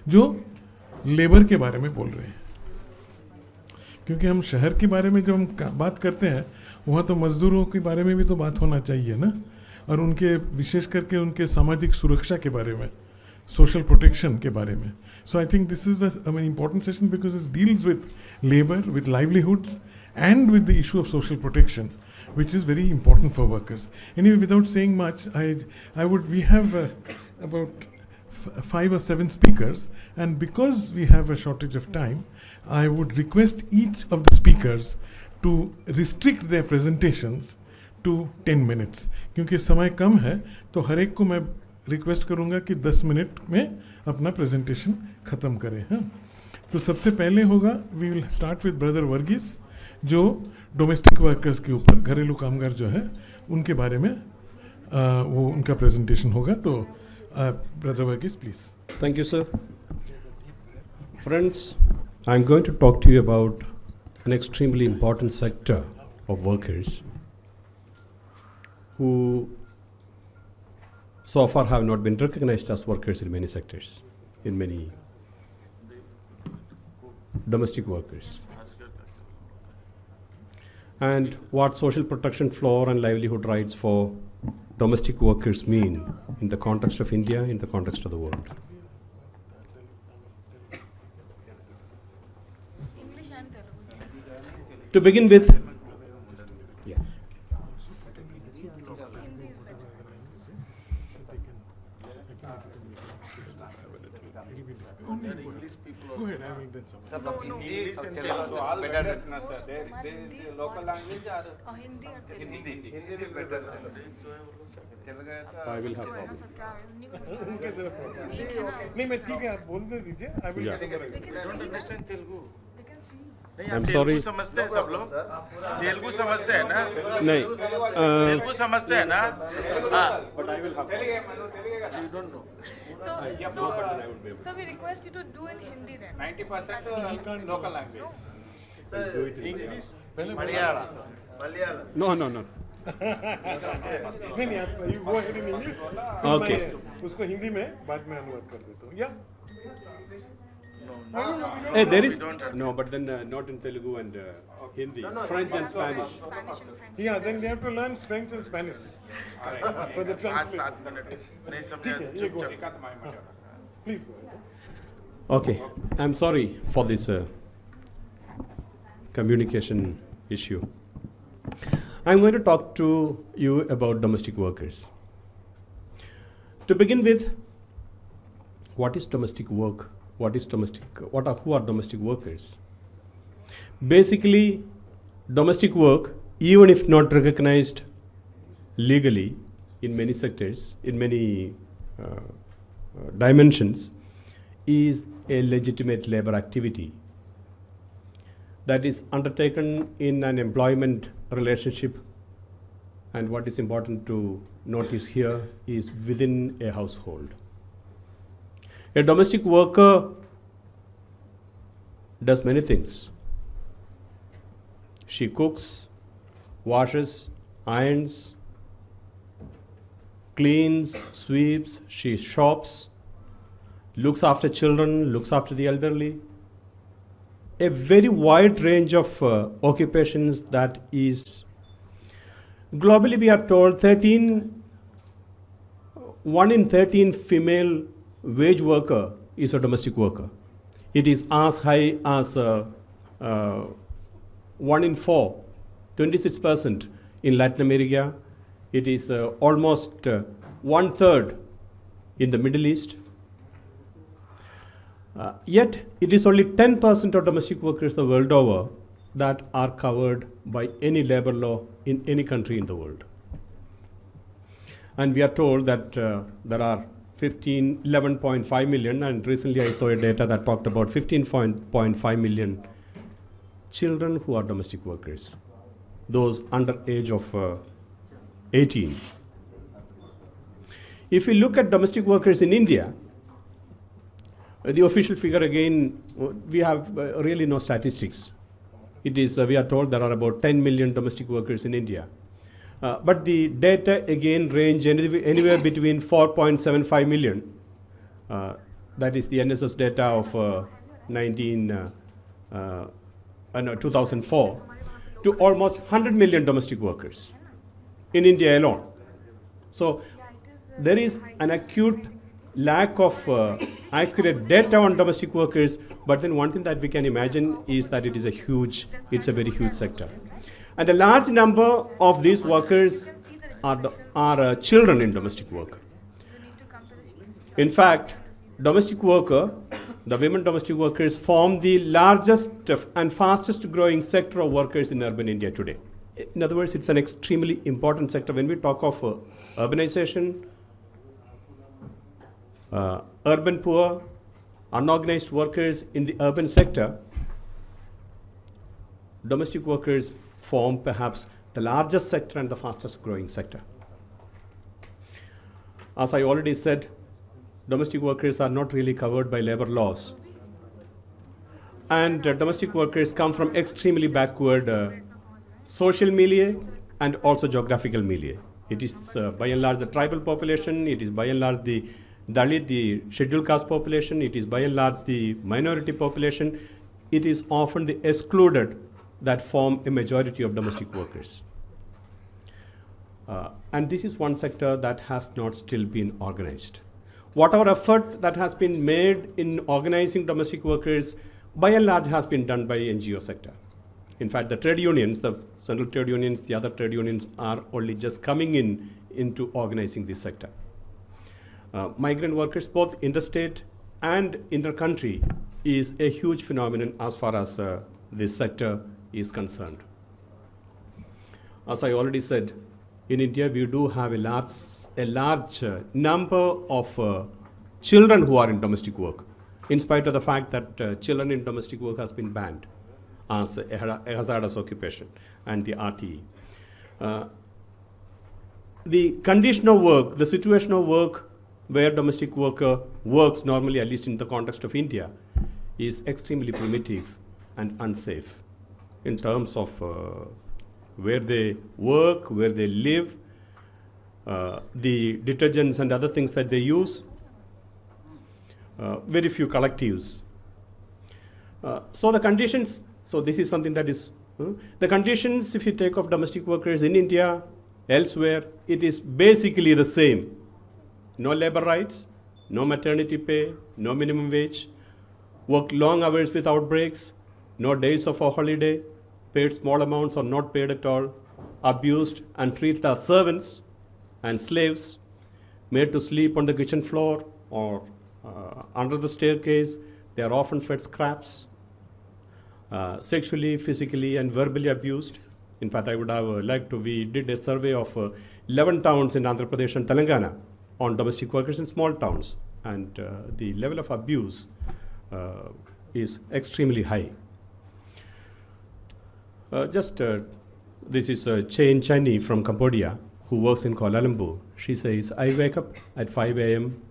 जो लेबर के बारे में बोल रहे हैं। क्योंकि हम शहर के बारे में जब हम बात करते हैं वहाँ तो मजदूरों के बारे में भी तो बात होना चाहिए ना, और उनके विशेष करके उनके सामाजिक सुरक्षा के बारे में, सोशल प्रोटेक्शन के बारे में. So I think this is an important session because it deals with labor, with livelihoods, and with the issue of social protection, which is very important for workers. Anyway, without saying much, we have about 5 or 7 speakers, and because we have a shortage of time, I would request each of the speakers to restrict their presentations to 10 minutes. क्योंकि समय कम है तो हर एक को मैं request करूंगा कि 10 minute में अपना प्रेजेंटेशन ख़त्म करें. हाँ, तो सबसे पहले होगा, we will start with brother Varghese, जो डोमेस्टिक वर्कर्स के ऊपर, घरेलू कामगार जो है उनके बारे में वो उनका प्रेजेंटेशन होगा. तो brother Varghese please. Thank you, sir. Friends, I'm going to talk to you about an extremely important sector of workers who so far have not been recognized as workers in many sectors, in many domestic workers. And what social protection floor and livelihood rights for domestic workers mean in the context of India, in the context of the world. To begin with, Go ahead, I will then summarize. English and Telugu all better, sir. They local language or Hindi. Hindi will better. I will have problem. नहीं मैं ठीक है, आप बोल दे दीजिए. I will Don't understand Telugu. I'm sorry. Telugu समझते हैं सब लोग. तेलुगु समझते हैं ना? नहीं. तेलुगु समझते हैं ना? हाँ. But I will have problem. You don't know. So we request you to do in Hindi then. 90% local language. English Malayalam. No. नहीं आप you go ahead in English. Okay. मैं उसको हिंदी में बाद में अनुवाद कर देता हूँ. या Hey, there is no, but then not in Telugu and Hindi, French and Spanish. Yeah, then they have to learn French and Spanish for the translation. 7 minute नहीं समझा. ये go ahead. Please go ahead. Okay, I'm sorry for this communication issue. I'm going to talk to you about domestic workers. To begin with, what is domestic work? Who are domestic workers? Basically, domestic work, even if not recognized legally in many sectors, in many dimensions, is a legitimate labor activity that is undertaken in an employment relationship, and what is important to notice here is within a household. A domestic worker does many things. She cooks, washes, irons, cleans, sweeps, she shops, looks after children, looks after the elderly. A very wide range of occupations that is. Globally, we are told 1 in 13 female wage worker is a domestic worker. It is as high as 1 in 4, 26% in Latin America. It is almost 1/3 in the Middle East. Yet, it is only 10% of domestic workers the world over that are covered by any labor law in any country in the world. And we are told that there are 11.5 million, and recently I saw a data that talked about 15.5 million children who are domestic workers, those under age of 18. If we look at domestic workers in India, the official figure again, we have really no statistics. It is, we are told there are about 10 million domestic workers in India. But the data again range anywhere between 4.75 million. that is the NSS data of 2004, to almost 100 million domestic workers in India alone. So there is an acute lack of accurate data on domestic workers, but then one thing that we can imagine is that it's a very huge sector. And a large number of these workers are children in domestic work. In fact, the women domestic workers form the largest and fastest growing sector of workers in urban India today. In other words, it's an extremely important sector. When we talk of urbanization, urban poor, unorganized workers in the urban sector, domestic workers form perhaps the largest sector and the fastest growing sector. As I already said, domestic workers are not really covered by labor laws. And domestic workers come from extremely backward social milieu and also geographical milieu. It is by and large the tribal population, it is by and large the Dalit, the scheduled caste population, it is by and large the minority population. It is often the excluded that form a majority of domestic workers. And this is one sector that has not still been organized. Whatever effort that has been made in organizing domestic workers, by and large has been done by NGO sector. In fact, the trade unions, the central trade unions, the other trade unions are only just coming into organizing this sector. Migrant workers, both interstate and inter-country, is a huge phenomenon as far as this sector is concerned. As I already said, in India we do have a large number of children who are in domestic work, in spite of the fact that children in domestic work has been banned as a hazardous occupation and the RTE. The condition of work, the situation of work where domestic worker works normally, at least in the context of India, is extremely primitive and unsafe in terms of where they work, where they live, the detergents and other things that they use, very few collectives. So the conditions, so this is something that is, the conditions if you take of domestic workers in India, elsewhere, it is basically the same. No labor rights, no maternity pay, no minimum wage, work long hours without breaks, no days of a holiday, paid small amounts or not paid at all, abused and treated as servants and slaves, made to sleep on the kitchen floor or under the staircase. They are often fed scraps, sexually, physically, and verbally abused. In fact, I would have liked to, we did a survey of 11 towns in Andhra Pradesh and Telangana on domestic workers in small towns, and the level of abuse is extremely high. This is Chain Chani from Cambodia, who works in Kuala Lumpur. She says, I wake up at 5 a.m.,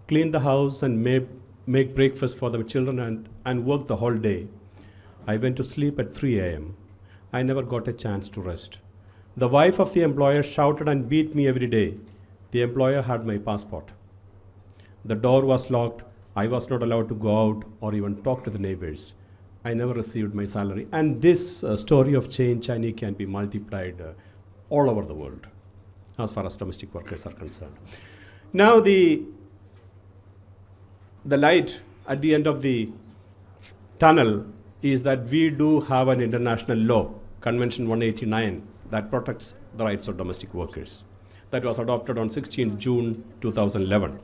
clean the house and make breakfast for the children and work the whole day. I went to sleep at 3 a.m. I never got a chance to rest. The wife of the employer shouted and beat me every day. The employer had my passport. The door was locked. I was not allowed to go out or even talk to the neighbors. I never received my salary. And this story of Chain Chani can be multiplied all over the world as far as domestic workers are concerned. Now the light at the end of the tunnel is that we do have an international law, Convention 189, that protects the rights of domestic workers. That was adopted on 16th June 2011.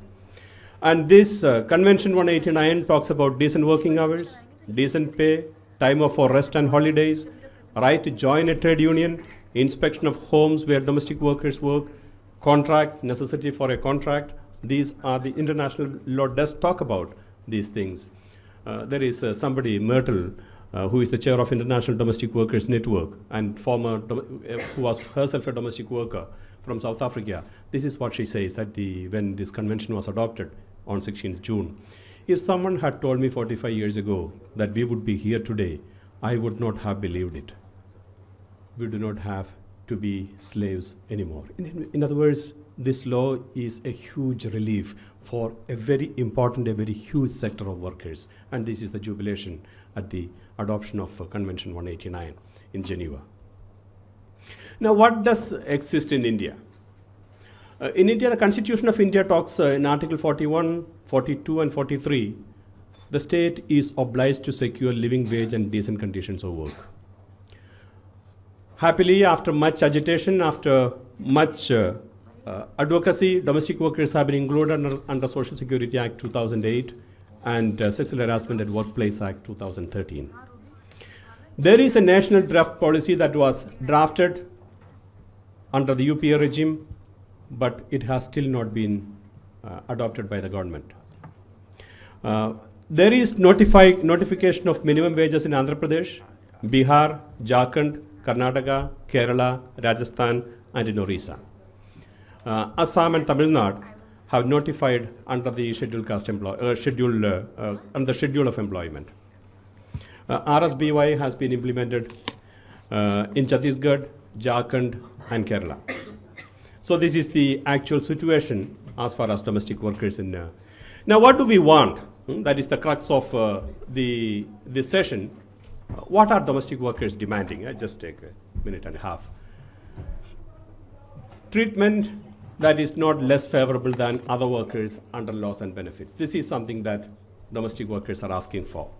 And this Convention 189 talks about decent working hours, decent pay, time off for rest and holidays, right to join a trade union, inspection of homes where domestic workers work, contract, necessity for a contract. These are the international law does talk about these things. There is somebody, Myrtle, who is the chair of International Domestic Workers Network and who was herself a domestic worker from South Africa. This is what she says when this convention was adopted on 16th June. If someone had told me 45 years ago that we would be here today, I would not have believed it. We do not have to be slaves anymore. In other words, this law is a huge relief for a very important, a very huge sector of workers. And this is the jubilation at the adoption of Convention 189 in Geneva. Now, what does exist in India? In India, the Constitution of India talks in Article 41, 42, and 43, the state is obliged to secure living wage and decent conditions of work. Happily, after much agitation, after much advocacy, domestic workers have been included under Social Security Act 2008 and Sexual Harassment at Workplace Act 2013. There is a national draft policy that was drafted under the UPA regime, but it has still not been adopted by the government. There is notification of minimum wages in Andhra Pradesh, Bihar, Jharkhand, Karnataka, Kerala, Rajasthan, and in Orissa. Assam and Tamil Nadu have notified under the schedule of employment. RSBY has been implemented in Chhattisgarh, Jharkhand, and Kerala. So this is the actual situation as far as domestic workers in. Now, what do we want? That is the crux of this session. What are domestic workers demanding? I just take a minute and a half. Treatment that is not less favorable than other workers under laws and benefits. This is something that domestic workers are asking for.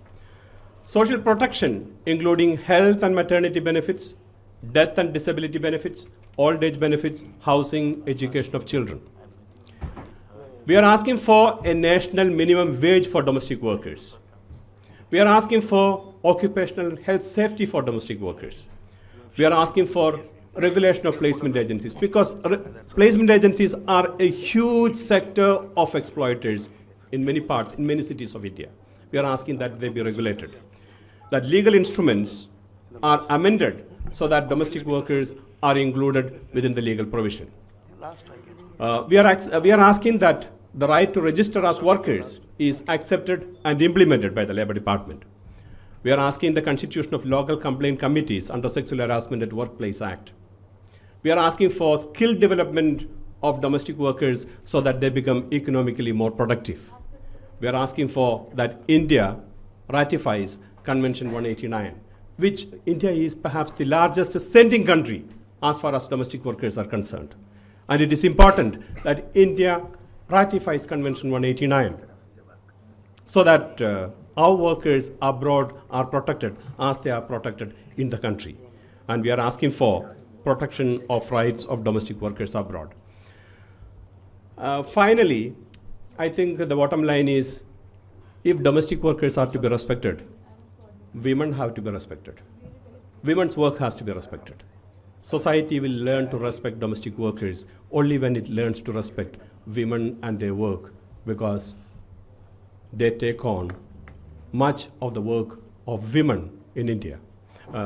Social protection, including health and maternity benefits, death and disability benefits, old age benefits, housing, education of children. We are asking for a national minimum wage for domestic workers. We are asking for occupational health safety for domestic workers. We are asking for regulation of placement agencies, because placement agencies are a huge sector of exploiters in many parts, in many cities of India. We are asking that they be regulated, that legal instruments are amended so that domestic workers are included within the legal provision. We are asking that the right to register as workers is accepted and implemented by the Labour Department. We are asking the constitution of local complaint committees under Sexual Harassment at Workplace Act. We are asking for skill development of domestic workers so that they become economically more productive. We are asking for that India ratifies Convention 189, which India is perhaps the largest sending country as far as domestic workers are concerned. And it is important that India ratifies Convention 189 so that our workers abroad are protected as they are protected in the country. And we are asking for protection of rights of domestic workers abroad. Finally, I think the bottom line is, if domestic workers are to be respected, women have to be respected. Women's work has to be respected. Society will learn to respect domestic workers only when it learns to respect women and their work, because they take on much of the work of women in India.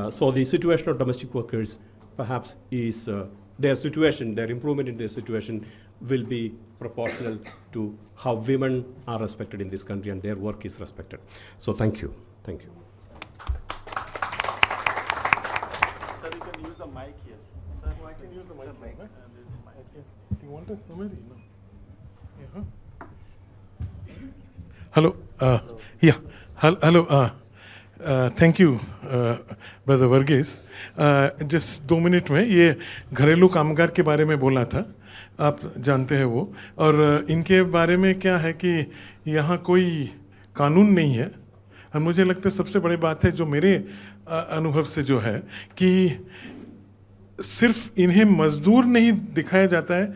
So the situation of domestic workers perhaps is their situation, their improvement in their situation will be proportional to how women are respected in this country and their work is respected. So thank you. Thank you. Sir, you can use the mic here. Sir, I can use the mic. Do you want a summary? No? Hello. Yeah. Hello. Thank you, brother Varghese. Just 2 minute में ये घरेलू कामगार के बारे में बोला था, आप जानते हैं वो, और इनके बारे में क्या है कि यहाँ कोई कानून नहीं है. और मुझे लगता है सबसे बड़ी बात है जो मेरे अनुभव से जो है कि सिर्फ इन्हें मजदूर नहीं दिखाया जाता है,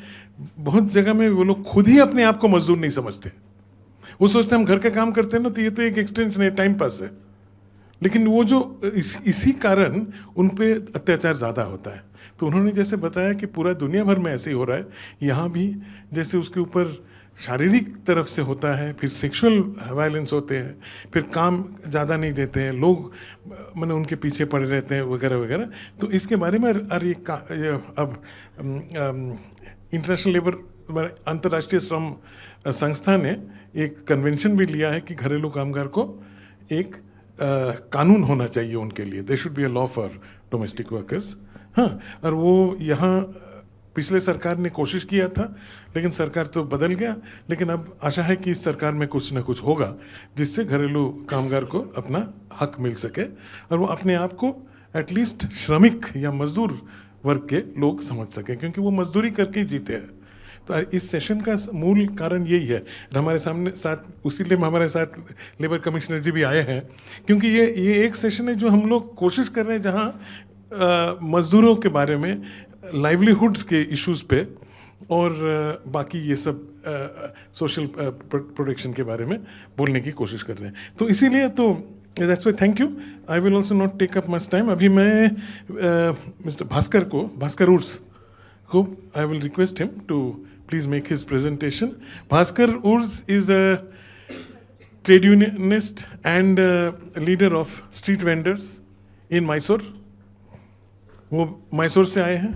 बहुत जगह में वो लोग खुद ही अपने आप को मजदूर नहीं समझते. वो सोचते हैं हम घर का काम करते हैं ना, तो ये तो एक एक्सटेंशन है, टाइम पास है. लेकिन वो जो इसी कारण उन पे अत्याचार ज़्यादा होता है. तो उन्होंने जैसे बताया कि पूरा दुनिया भर में ऐसे ही हो रहा है, यहाँ भी जैसे उसके ऊपर शारीरिक तरफ से होता है, फिर सेक्सुअल वायलेंस होते हैं, फिर काम ज़्यादा नहीं देते हैं, लोग माने उनके पीछे पड़े रहते हैं वगैरह वगैरह. तो इसके बारे में अब इंटरनेशनल लेबर अंतर्राष्ट्रीय श्रम संस्था ने एक कन्वेंशन भी लिया है कि घरेलू कामगार को एक कानून होना चाहिए उनके लिए. They should be a law for domestic workers. हाँ, और वो यहाँ पिछले सरकार ने कोशिश किया था, लेकिन सरकार तो बदल गया, लेकिन अब आशा है कि इस सरकार में कुछ ना कुछ होगा जिससे घरेलू कामगार को अपना हक मिल सके और वो अपने आप को एटलीस्ट श्रमिक या मजदूर वर्ग के लोग समझ सकें, क्योंकि वो मजदूरी करके ही जीते हैं। तो इस सेशन का मूल कारण यही है। हमारे साथ उसीलिए हमारे साथ लेबर कमिश्नर जी भी आए हैं, क्योंकि ये एक सेशन है जो हम लोग कोशिश कर रहे हैं जहाँ मजदूरों के बारे में, लाइवलीहुड्स के इश्यूज पे और बाकी ये सब सोशल प्रोटेक्शन के बारे में बोलने की कोशिश कर रहे हैं। तो इसीलिए तो that's why thank you. I will also not take up much time. अभी मैं मिस्टर भास्कर उर्स को I will request him to please make his presentation. Bhaskar Urs is a trade unionist and leader of street vendors in Mysore. वो मैसूर से आए हैं,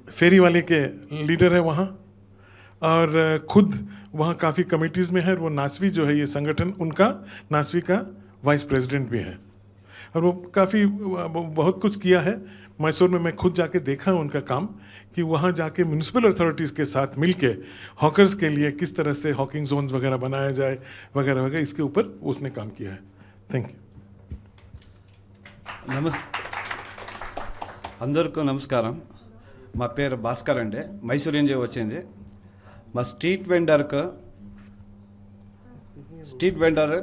फेरी वाले के leader है वहाँ, और खुद वहाँ काफ़ी कमिटीज़ में है। वो नासवी जो है ये संगठन, उनका नासवी का वाइस प्रेसिडेंट भी है, और वो काफ़ी बहुत कुछ किया है। मैसूर में मैं खुद जाके देखा उनका काम कि वहाँ जाके म्यूनिसिपल अथॉरिटीज़ के साथ मिलके हॉकर्स के लिए किस तरह से हॉकिंग जोन्स वगैरह बनाया जाए वगैरह वगैरह, इसके ऊपर उसने काम किया है। Thank you. అందరికీ నమస్కారం. మా పేరు భాస్కర్ అండి, మైసూర్ నుంచి వచ్చింది. మా స్ట్రీట్ వెండర్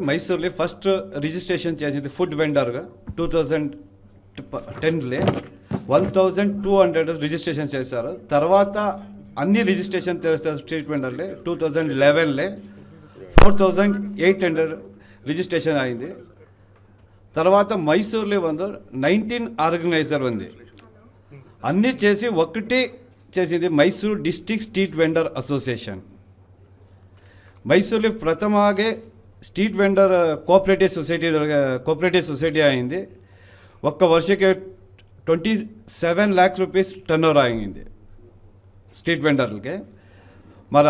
మైసూర్లో ఫస్ట్ రిజిస్ట్రేషన్ చేసింది ఫుడ్ వెండర్గా 2010లో 1200 రిజిస్ట్రేషన్ చేశారు. తర్వాత అన్ని రిజిస్ట్రేషన్ చేస్తారు స్ట్రీట్ వెండర్లే 2011లో 4800 రిజిస్ట్రేషన్ అయింది. తర్వాత మైసూర్లో 19 ఆర్గనైజర్ ఉంది. అన్నీ చేసి ఒకటి చేసింది Mysore district street vendor association. మైసూర్లో ప్రథమగా స్ట్రీట్ వెండర్ కోఆపరేటివ్ సొసైటీ అయింది. ఒక్క వర్షಕ್ಕೆ 27 लाख రూపీస్ టర్న్ ఓవర్ అయింది స్ట్రీట్ వెండర్లకి. మరి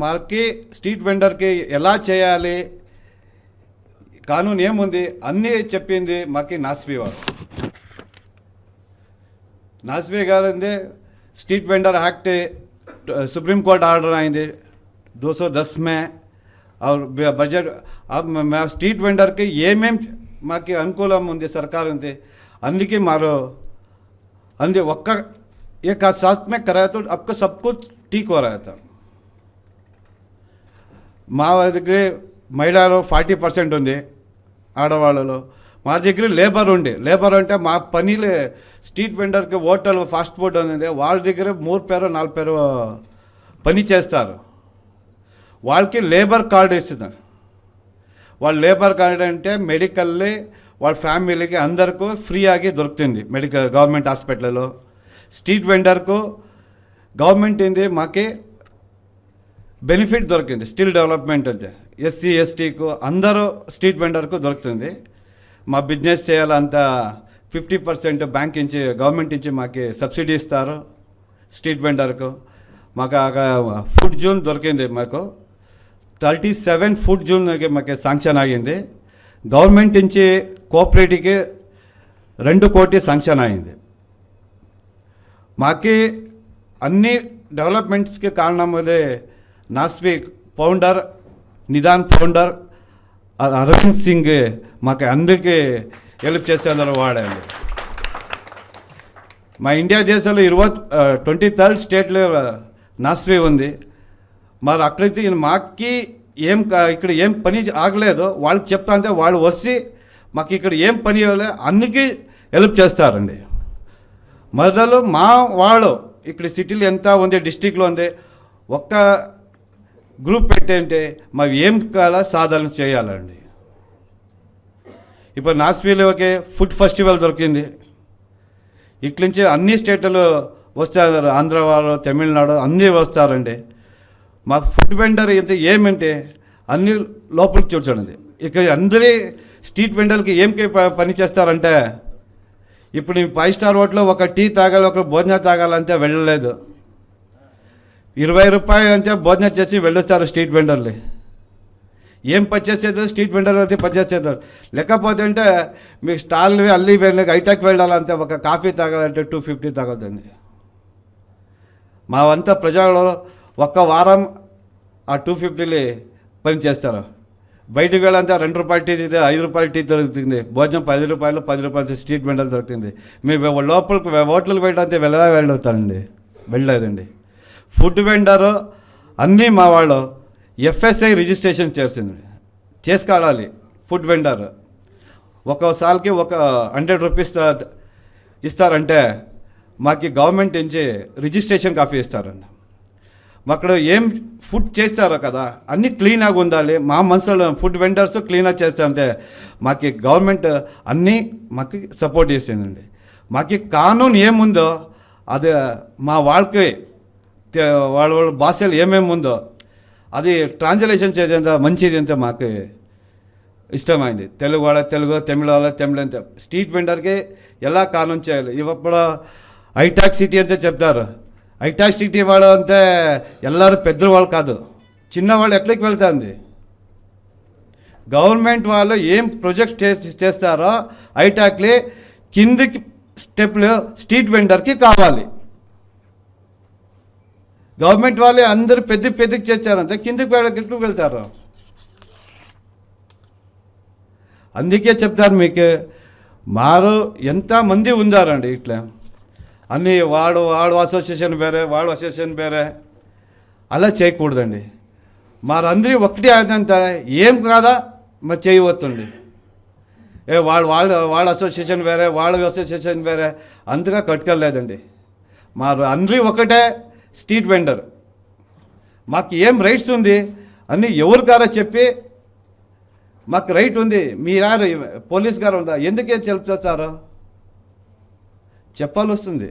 మనకి స్ట్రీట్ వెండర్కి ఎలా చేయాలి, కానూన్ ఏముంది అన్నీ చెప్పింది మాకి नासबी गाరు street vendor act Supreme Court order आएंगे 210 में, और बजट अब मैं स्ट्रीट वेंडर के माकी अनुकूल ఉంది सरकार ఉంది, అందుకే मारो अंदे एक साथ में कराया तो आपका सब कुछ ठीक हो रहा था. మా దగ్గర మహిళలు 40% ఉంది, ఆడవాళ్ళలో. మా దగ్గర లేబర్ అంటే మా పనిలే స్ట్రీట్ వెండర్కి హోటల్ ఫాస్ట్ ఫుడ్ ఉంది, వాళ్ళ దగ్గర 3 పేరు 4 పేరు పని చేస్తారు. వాళ్ళకి లేబర్ కార్డు ఇస్తున్నారు. వాళ్ళ లేబర్ కార్డు అంటే మెడికల్లే వాళ్ళ ఫ్యామిలీకి అందరికీ ఫ్రీ ఆగి దొరుకుతుంది మెడికల్ గవర్నమెంట్ హాస్పిటల్లో. స్ట్రీట్ వెండర్కు గవర్నమెంట్ ఏంది మాకి బెనిఫిట్ దొరికింది, స్కిల్ డెవలప్మెంట్ అంటే ఎస్సీ ఎస్టీకు అందరూ స్ట్రీట్ వెండర్కు దొరుకుతుంది. మా బిజినెస్ చేయాలంత 50% బ్యాంక్ నుంచి గవర్నమెంట్ నుంచి మాకు సబ్సిడీ ఇస్తారు స్ట్రీట్ వెండర్కు. మాకు అక్కడ ఫుడ్ జోన్ దొరికింది, మాకు 37 ఫుడ్ జోన్కి మాకు శాంక్షన్ అయ్యింది. గవర్నమెంట్ నుంచి కోఆపరేటివ్కి 2 కోటి శాంక్షన్ అయింది. మాకి అన్ని డెవలప్మెంట్స్కి కారణం అదే నాస్బీ ఫౌండర్, నిదాన్ ఫౌండర్ అరవింద్ సింగ్ మాకు అందుకే హెల్ప్ చేస్తున్నారు వాడండి. మా ఇండియా దేశంలో 23rd స్టేట్లో నాస్బీ ఉంది. మరి అక్కడైతే మాకి ఇక్కడ ఏం పని ఆగలేదు, వాళ్ళకి చెప్తాంటే వాళ్ళు వచ్చి మాకు ఇక్కడ ఏం పని అన్నికి హెల్ప్ చేస్తారండి. మొదలు మా వాళ్ళు ఇక్కడ సిటీలో ఎంత ఉంది, డిస్టిక్లో ఉంది, ఒక్క గ్రూప్ పెట్టంటే మాకు ఏం కావాలో సాధన చేయాలండి. ఇప్పుడు నాస్బీలోకి ఫుడ్ ఫెస్టివల్ దొరికింది. ఇట్ల నుంచి అన్ని స్టేట్లు వస్తారు, ఆంధ్ర వారు, తమిళనాడు అన్నీ వస్తారండి. మాకు ఫుడ్ వెండర్ అయితే ఏమంటే అన్ని లోపలికి చూడండి. ఇక్కడ అందరి స్ట్రీట్ వెండర్కి ఏం పని చేస్తారంటే, ఇప్పుడు 5 స్టార్ హోటల్లో ఒక టీ తాగాలి, ఒక భోజనం తాగాలంటే వెళ్ళలేదు. 20 రూపాయలు అంటే భోజనం చేసి వెళ్ళొస్తారు స్ట్రీట్ వెండర్లు. ఏం పర్చేస్ చేస్తారు, స్ట్రీట్ వెండర్ అయితే పర్చేస్ చేస్తారు. లేకపోతే అంటే మీకు స్టాల్ అల్లి వెళ్ళి హైటెక్ వెళ్ళాలంటే ఒక కాఫీ తాగాలంటే 250 తాగొద్దండి. మా వంత ప్రజలు ఒక్క వారం ఆ 250 పని చేస్తారు. బయటకు వెళ్ళంటే 2 రూపాయల టీ తింటే 5 రూపాయల టీ దొరుకుతుంది. భోజనం 10 రూపాయలు 10 రూపాయలు స్ట్రీట్ వెండర్ దొరుకుతుంది. మీ లోపలికి హోటల్కి వెళ్ళడానికి వెళ్ళవుతారండి, వెళ్ళలేదండి. ఫుడ్ వెండరు అన్నీ మా వాళ్ళు FSI రిజిస్ట్రేషన్ చేసుకోవాలి. ఫుడ్ వెండర్ ఒక్కోసారికి ఒక 100 రూపీస్ ఇస్తారంటే మాకు గవర్నమెంట్ నుంచి రిజిస్ట్రేషన్ కాపీ ఇస్తారండి. అక్కడ ఏం ఫుడ్ చేస్తారో కదా అన్నీ క్లీన్గా ఉండాలి. మా మనుషులు ఫుడ్ వెండర్స్ క్లీన్గా చేస్తారంటే మాకు గవర్నమెంట్ అన్నీ మాకు సపోర్ట్ చేసిందండి. మాకు కానూన్ ఏముందో అది మా వాళ్ళకి వాళ్ళ భాషలు ఏమేమి ఉందో అది ట్రాన్స్లేషన్ చేసేంత మంచిది అంతే మాకు ఇష్టమైంది. తెలుగు వాళ్ళ తెలుగు, తమిళ వాళ్ళ తమిళ అంతే. స్ట్రీట్ వెండర్కి ఎలా కానూన్ చేయాలి. ఇప్పుడు హైటాక్ సిటీ అంతే చెప్తారు. హైటాక్ సిటీ వాళ్ళు అంతే ಎಲ್ಲರೂ పెద్దవాళ్ళు కాదు, చిన్నవాళ్ళు ఎక్కడికి వెళ్తుంది. గవర్నమెంట్ వాళ్ళు ఏం ప్రాజెక్ట్ చేస్తారో హైటాక్లీ కిందికి స్టెప్లు స్ట్రీట్ వెండర్కి కావాలి. గవర్నమెంట్ వాళ్ళే అందరూ పెద్దకి చేస్తారంటే కిందికి ఎక్కడికి వెళ్తారు. అందుకే చెప్తారు మీకు మారు ఎంతమంది ఉందారండి ఇట్లా అన్నీ వాడు అసోసియేషన్ వేరే, వాడు అసోసియేషన్ వేరే, అలా చేయకూడదండి. మారందరూ ఒకటి అదంతా ఏం కాదా మరి చేయవద్దండి. వాళ్ళ అసోసియేషన్ వేరే, వాళ్ళ అసోసియేషన్ వేరే అంతగా కట్టుకెళ్ళలేదండి. అందరూ ఒకటే స్ట్రీట్ వెండర్. మాకు ఏం రైట్స్ ఉంది అని ఎవరికారా చెప్పి మాకు రైట్ ఉంది. మీరారు పోలీస్ గారు ఉందా, ఎందుకేం చెప్తారు చెప్పాలి వస్తుంది.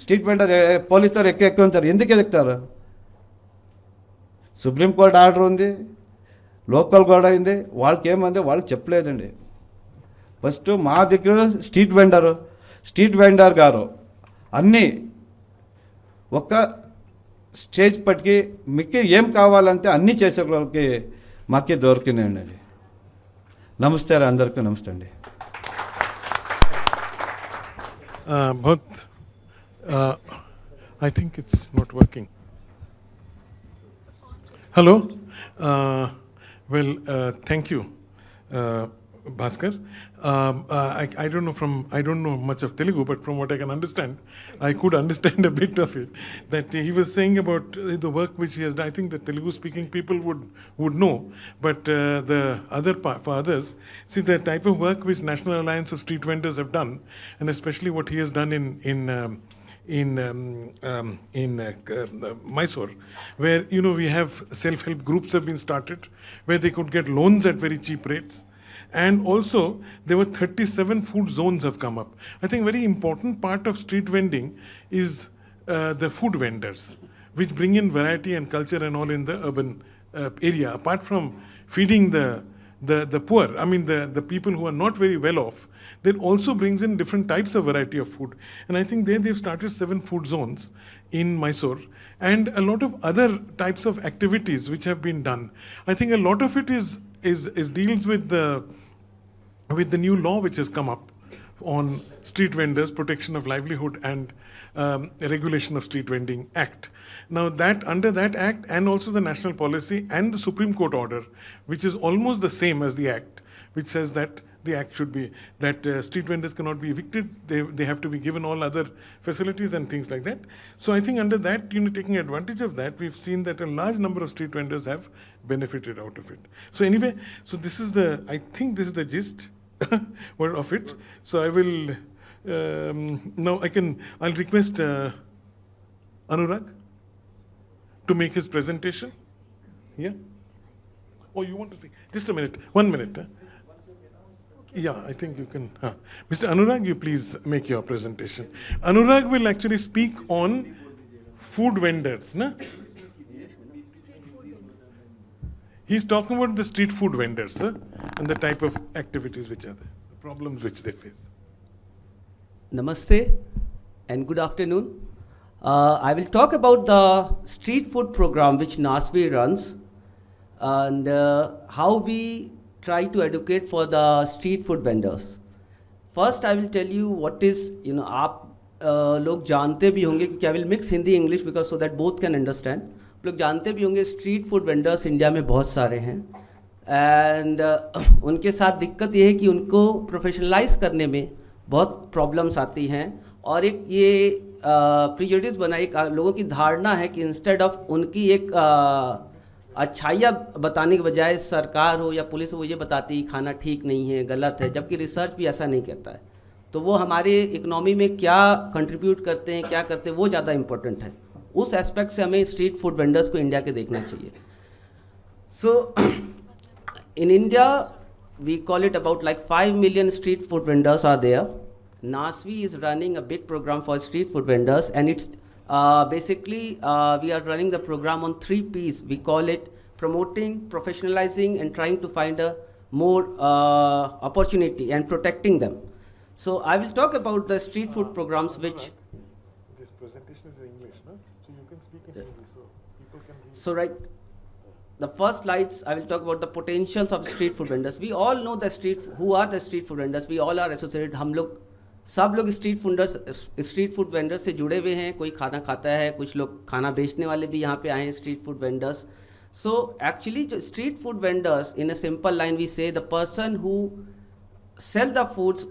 స్ట్రీట్ వెండర్ పోలీస్ గారు ఎక్కువ ఉంటారు, ఎందుకు ఎక్కుతారు. సుప్రీంకోర్టు ఆర్డర్ ఉంది, లోకల్ కూడా అయింది, వాళ్ళకి ఏమంది వాళ్ళకి చెప్పలేదండి. ఫస్ట్ మా దగ్గర స్ట్రీట్ వెండర్ గారు అన్నీ ఒక్క స్టేజ్ పట్టుకి మీకు ఏం కావాలంటే అన్నీ చేసే వాళ్ళకి మాకే దొరికిందండి. నమస్తే అందరికీ నమస్తే అండి. But I think it's not working. Hello. Well, thank you, Bhaskar. I don't know I don't know much of Telugu, but from what I can understand, I could understand a bit of it. That he was saying about the work which he has done. I think the Telugu-speaking people would know, but the other for others, see the type of work which National Alliance of Street Vendors have done, and especially what he has done in Mysore, where we have self-help groups have been started, where they could get loans at very cheap rates. And also, there were 37 food zones have come up. I think very important part of street vending is the food vendors, which bring in variety and culture and all in the urban area. Apart from feeding the poor, I mean the people who are not very well off, that also brings in different types of variety of food. And I think they've started 7 food zones in Mysore, and a lot of other types of activities which have been done. I think a lot of it is deals with the new law which has come up on street vendors, protection of livelihood, and regulation of street vending act. Now that under that act, and also the national policy and the Supreme Court order, which is almost the same as the act, which says that the act should be that street vendors cannot be evicted, they have to be given all other facilities and things like that. So I think under that, taking advantage of that, we've seen that a large number of street vendors have benefited out of it. So anyway, so I think this is the gist of it. So I will now I'll request Anurag to make his presentation. Yeah. Oh, you want to speak? Just a minute. 1 minute. Yeah, I think you can. Mr. Anurag, you please make your presentation. Anurag will actually speak on food vendors. Na? He's talking about the street food vendors and the type of activities which are there, the problems which they face. Namaste and good afternoon. I will talk about the street food program which NASWE runs. and how we try to educate for the street food vendors. First, I will tell you what is, आप लोग जानते भी होंगे क्योंकि I will mix Hindi English because so that both can understand. आप लोग जानते भी होंगे स्ट्रीट फूड वेंडर्स इंडिया में बहुत सारे हैं एंड उनके साथ दिक्कत ये है कि उनको प्रोफेशनलाइज करने में बहुत प्रॉब्लम्स आती हैं और एक ये प्रिजुडिस बना, एक लोगों की धारणा है कि इंस्टेड ऑफ उनकी एक अच्छाइयाँ बताने के बजाय सरकार हो या पुलिस हो ये बताती है खाना ठीक नहीं है, गलत है, जबकि रिसर्च भी ऐसा नहीं कहता है। तो वो हमारे इकोनॉमी में क्या कंट्रीब्यूट करते हैं, क्या करते हैं, वो ज़्यादा इम्पोर्टेंट है। उस एस्पेक्ट से हमें स्ट्रीट फूड वेंडर्स को इंडिया के देखना चाहिए। So in India we call it about like 5 million street food vendors are there. NASVI is running a big program for street food vendors, and it's basically we are running the program on 3 P's. We call it promoting, professionalizing, and trying to find a more opportunity and protecting them. So I will talk about the street food programs which This presentation is in English, no? So you can speak in English so people can read. So right, the first slides I will talk about the potentials of street food vendors. We all know the who are the street food vendors. We all are associated. हम लोग सब लोग street food vendors से जुड़े हुए हैं। कोई खाना खाता है, कुछ लोग खाना बेचने वाले भी यहाँ पे आए हैं, street food vendors. So actually जो street food vendors in a simple line we say the person who sell the foods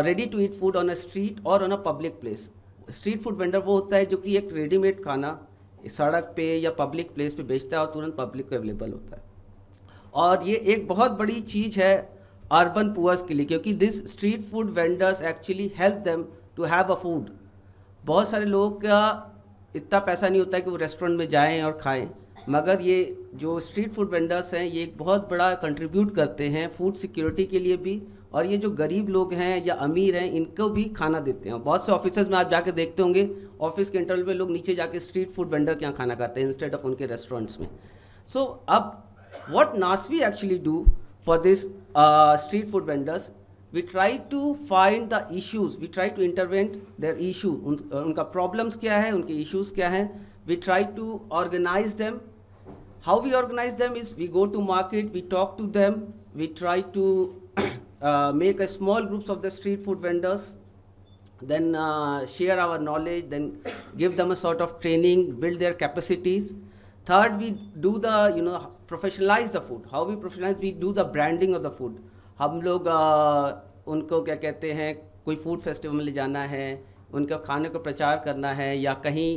ready to eat food on a street और on a public place. Street food vendor वो होता है जो कि एक readymade खाना सड़क पे या पब्लिक प्लेस पे बेचता है और तुरंत पब्लिक को अवेलेबल होता है। और ये एक बहुत बड़ी चीज़ है अर्बन पुअर्स के लिए, क्योंकि this street food vendors actually help them to have a food. बहुत सारे लोगों का इतना पैसा नहीं होता है कि वो रेस्टोरेंट में जाएं और खाएं, मगर ये जो स्ट्रीट फूड वेंडर्स हैं ये एक बहुत बड़ा कंट्रीब्यूट करते हैं फूड सिक्योरिटी के लिए भी, और ये जो गरीब लोग हैं या अमीर हैं इनको भी खाना देते हैं। बहुत से ऑफिसेज में आप जाके देखते होंगे, ऑफिस के इंटरवल में लोग नीचे जाके स्ट्रीट फूड वेंडर के यहाँ खाना खाते हैं इंस्टेड ऑफ उनके रेस्टोरेंट्स में। सो अब what NASVI actually do for this street food vendors, we try to find the issues, we try to intervene their issue, unka problems kya hai, unke issues kya hai, we try to organize them. How we organize them is we go to market, we talk to them, we try to make a small groups of the street food vendors, then share our knowledge, then give them a sort of training, build their capacities. Third, we do the professionalize the food. How we professionalize? We do the branding of the food. हम लोग उनको क्या कहते हैं, कोई food festival में ले जाना है, उनके खाने को प्रचार करना है या कहीं,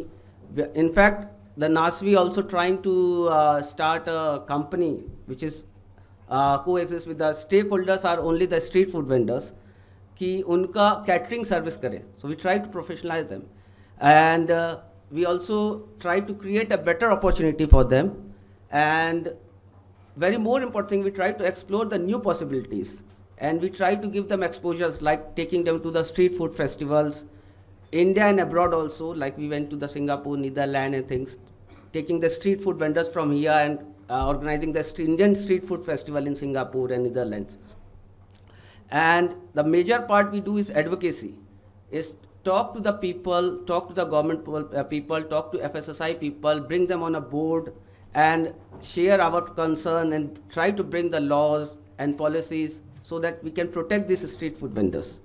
in fact the NASVI also trying to start a company which is coexist with the stakeholders are only the street food vendors, कि उनका catering service करें. So we try to professionalize them, and we also try to create a better opportunity for them, and very more important thing, we try to explore the new possibilities, and we try to give them exposures like taking them to the street food festivals, India and abroad also, like we went to the Singapore, Netherlands and things, taking the street food vendors from here and organizing the Indian street food festival in Singapore and Netherlands. And the major part we do is advocacy, is talk to the people, talk to the government people, talk to FSSAI people, bring them on a board and share our concern and try to bring the laws and policies so that we can protect these street food vendors.